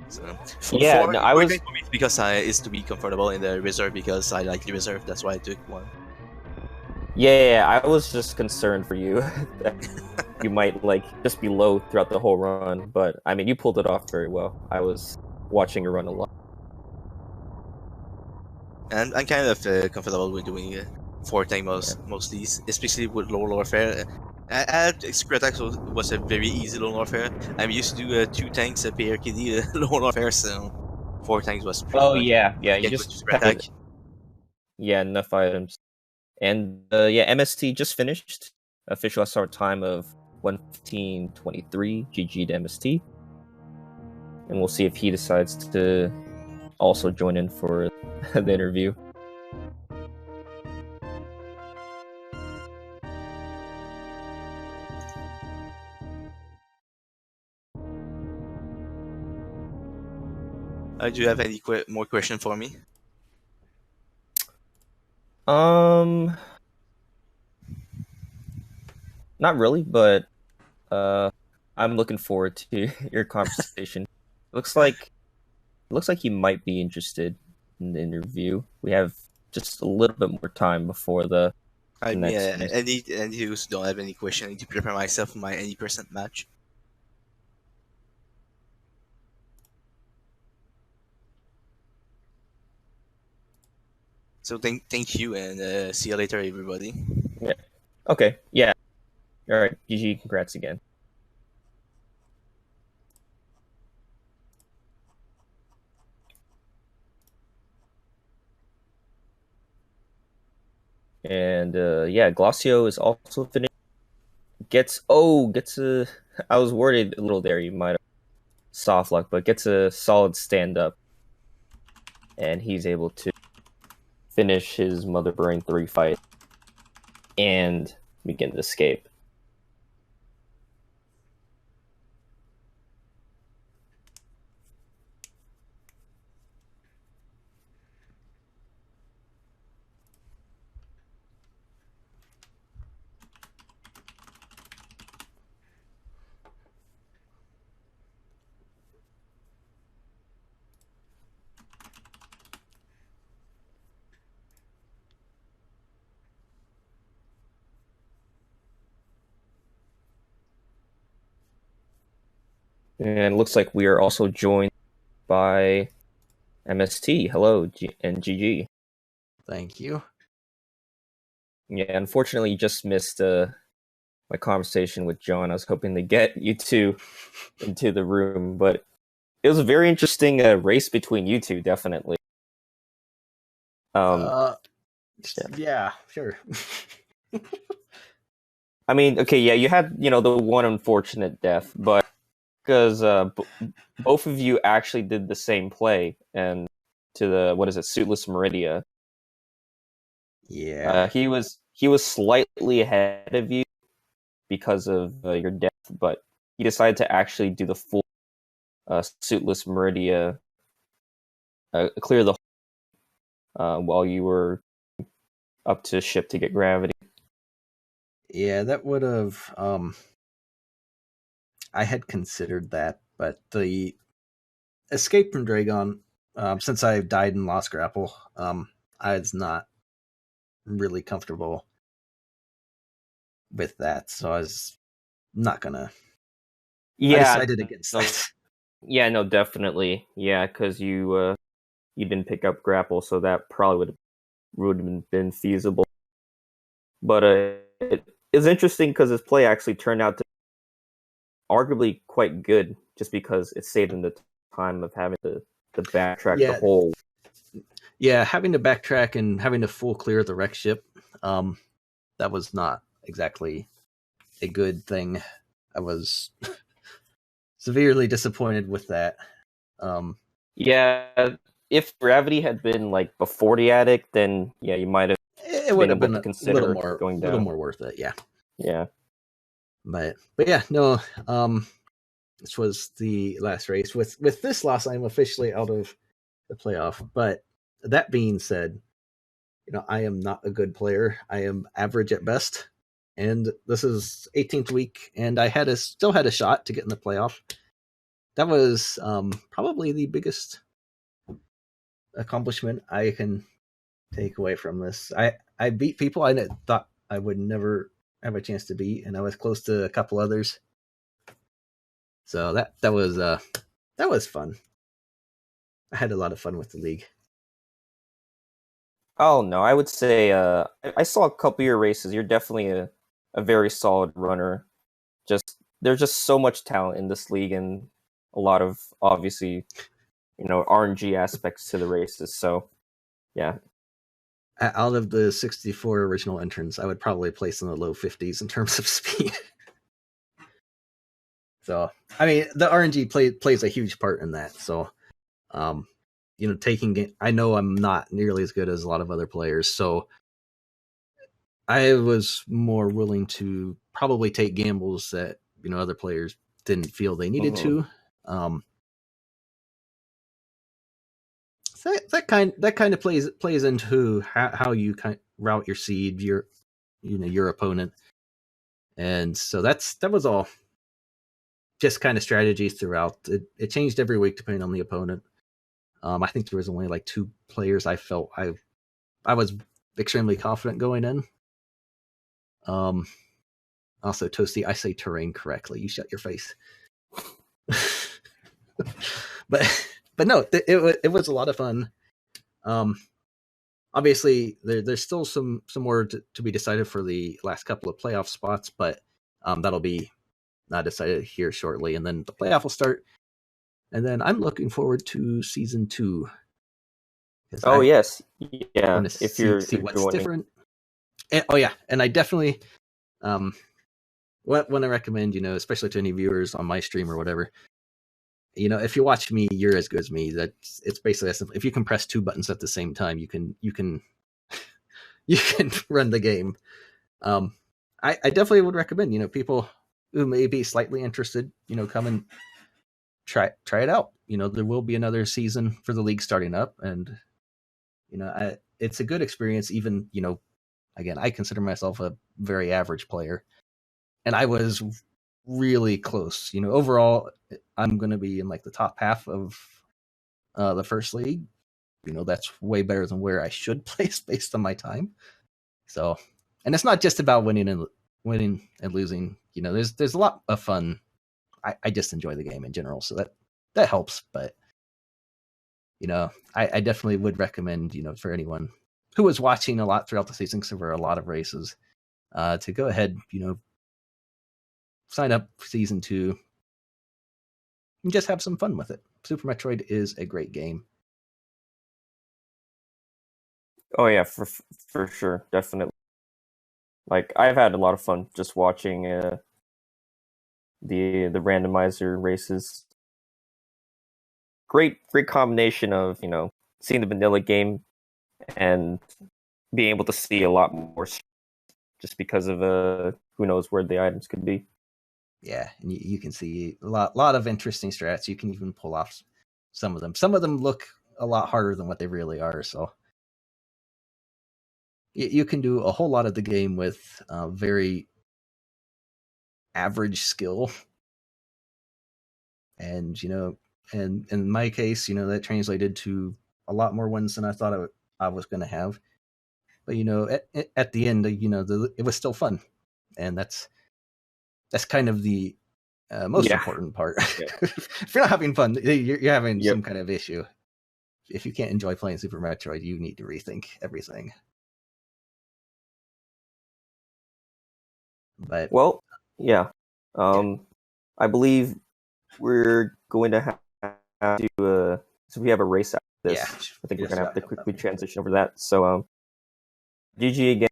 So I was because it's to be comfortable in the reserve because I like the reserve, that's why I took one. Yeah, I was just concerned for you that you might just be low throughout the whole run, but I mean you pulled it off very well. I was watching you run a lot. And I'm kind of comfortable with doing 4 tank mostly, especially with low Norfair. Crateria was a very easy low Norfair. I'm used to do 2 tanks per RKD low Norfair, so 4 tanks was pretty much. Yeah, you just had, enough items. And MST just finished. Official start time of 1:15:23. GG to MST. And we'll see if he decides to also join in for the interview. Do you have any more question for me? Not really, but I'm looking forward to your conversation. Looks like you might be interested in the interview. We have just a little bit more time before the next. Any who don't have any question, I need to prepare myself for my any percent match. So thank you and see you later, everybody. Yeah. Okay. Yeah. All right. GG. Congrats again. And yeah, Glossio is also finished. Gets a. I was worried a little there. You might have soft luck, but gets a solid stand up, and he's able to finish his Mother Brain 3 fight and begin to escape. And it looks like we are also joined by MST. Hello, and GG. Thank you. Yeah, unfortunately, you just missed my conversation with John. I was hoping to get you two into the room, but it was a very interesting race between you two, definitely. Yeah, sure. I mean, okay, yeah, you had, the one unfortunate death, but because both of you actually did the same play, and to the, Suitless Maridia. Yeah. He was slightly ahead of you because of your death, but he decided to actually do the full Suitless Maridia, clear the while you were up to ship to get gravity. Yeah, that would have. I had considered that, but the escape from Dragon, since I died in Lost Grapple, I was not really comfortable with that, so I was not gonna. Yeah, I decided against that. Yeah, no, definitely. Yeah, because you didn't pick up grapple, so that probably would have been feasible. But it's interesting because his play actually turned out to be arguably quite good, just because it saved him the time of having to backtrack the whole. Yeah, having to backtrack and having to full clear the wreck ship, that was not exactly a good thing. I was severely disappointed with that. Yeah, if gravity had been like before the attic, then yeah, you might have. It would have been to consider a little more worth it. Yeah. Yeah. But yeah, no. This was the last race. With this loss, I'm officially out of the playoff. But that being said, I am not a good player. I am average at best. And this is 18th week, and I still had a shot to get in the playoff. That was probably the biggest accomplishment I can take away from this. I beat people I thought I would never have a chance to beat, and I was close to a couple others. So that was fun. I had a lot of fun with the league. Oh no, I would say I saw a couple of your races. You're definitely a very solid runner. There's just so much talent in this league, and a lot of, obviously, RNG aspects to the races. So yeah. Out of the 64 original entrants, I would probably place in the low 50s in terms of speed. So, I mean, the RNG plays a huge part in that. So, I know I'm not nearly as good as a lot of other players. So, I was more willing to probably take gambles that, other players didn't feel they needed to. So that kind of plays into how you route your seed, your opponent, and so that was all just kind of strategies throughout. It changed every week depending on the opponent. I think there was only like 2 players I felt I was extremely confident going in. Also, Toasty, I say Tourian correctly. You shut your face. But no, it was a lot of fun. Obviously, there's still some more to be decided for the last couple of playoff spots, but that'll be decided here shortly, and then the playoff will start. And then I'm looking forward to season 2. Oh yes, yeah. If you're see what's joining. different. oh yeah, and I definitely want to recommend, especially to any viewers on my stream or whatever. If you watch me, you're as good as me. It's basically as simple. If you can press 2 buttons at the same time, you can you can run the game. I definitely would recommend, people who may be slightly interested, come and try it out. There will be another season for the league starting up, and it's a good experience. Even again, I consider myself a very average player, and I was really close. Overall, I'm going to be in like the top half of the first league. That's way better than where I should place based on my time. So, and it's not just about winning and losing. There's a lot of fun. I just enjoy the game in general, so that helps. But I definitely would recommend for anyone who was watching a lot throughout the season, because there were a lot of races, to go ahead, sign up for season 2 and just have some fun with it. Super Metroid is a great game. Oh yeah, for sure, definitely. Like, I've had a lot of fun just watching the randomizer races. Great combination of seeing the vanilla game and being able to see a lot more, just because of who knows where the items could be. Yeah, and you can see a lot of interesting strats. You can even pull off some of them. Some of them look a lot harder than what they really are. So you can do a whole lot of the game with very average skill. And and in my case, that translated to a lot more wins than I thought I was going to have. But at the end, it was still fun, and that's kind of the most important part. Yeah. If you're not having fun, you're having some kind of issue. If you can't enjoy playing Super Metroid, you need to rethink everything. But well, yeah, I believe we're going to have to so we have a race after this. Yeah, I think we're gonna have to quickly transition over that. So GG again,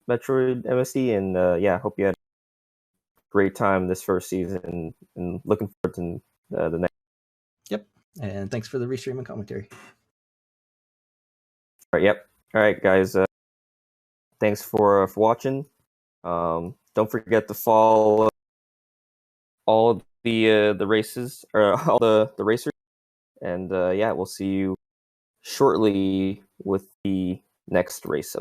Metroid MSD, and yeah, hope you had a great time this first season, and looking forward to the next. Yep, and thanks for the restream and commentary. All right, yep. All right, guys. Thanks for watching. Don't forget to follow all the races, or all the racers, and yeah, we'll see you shortly with the next race.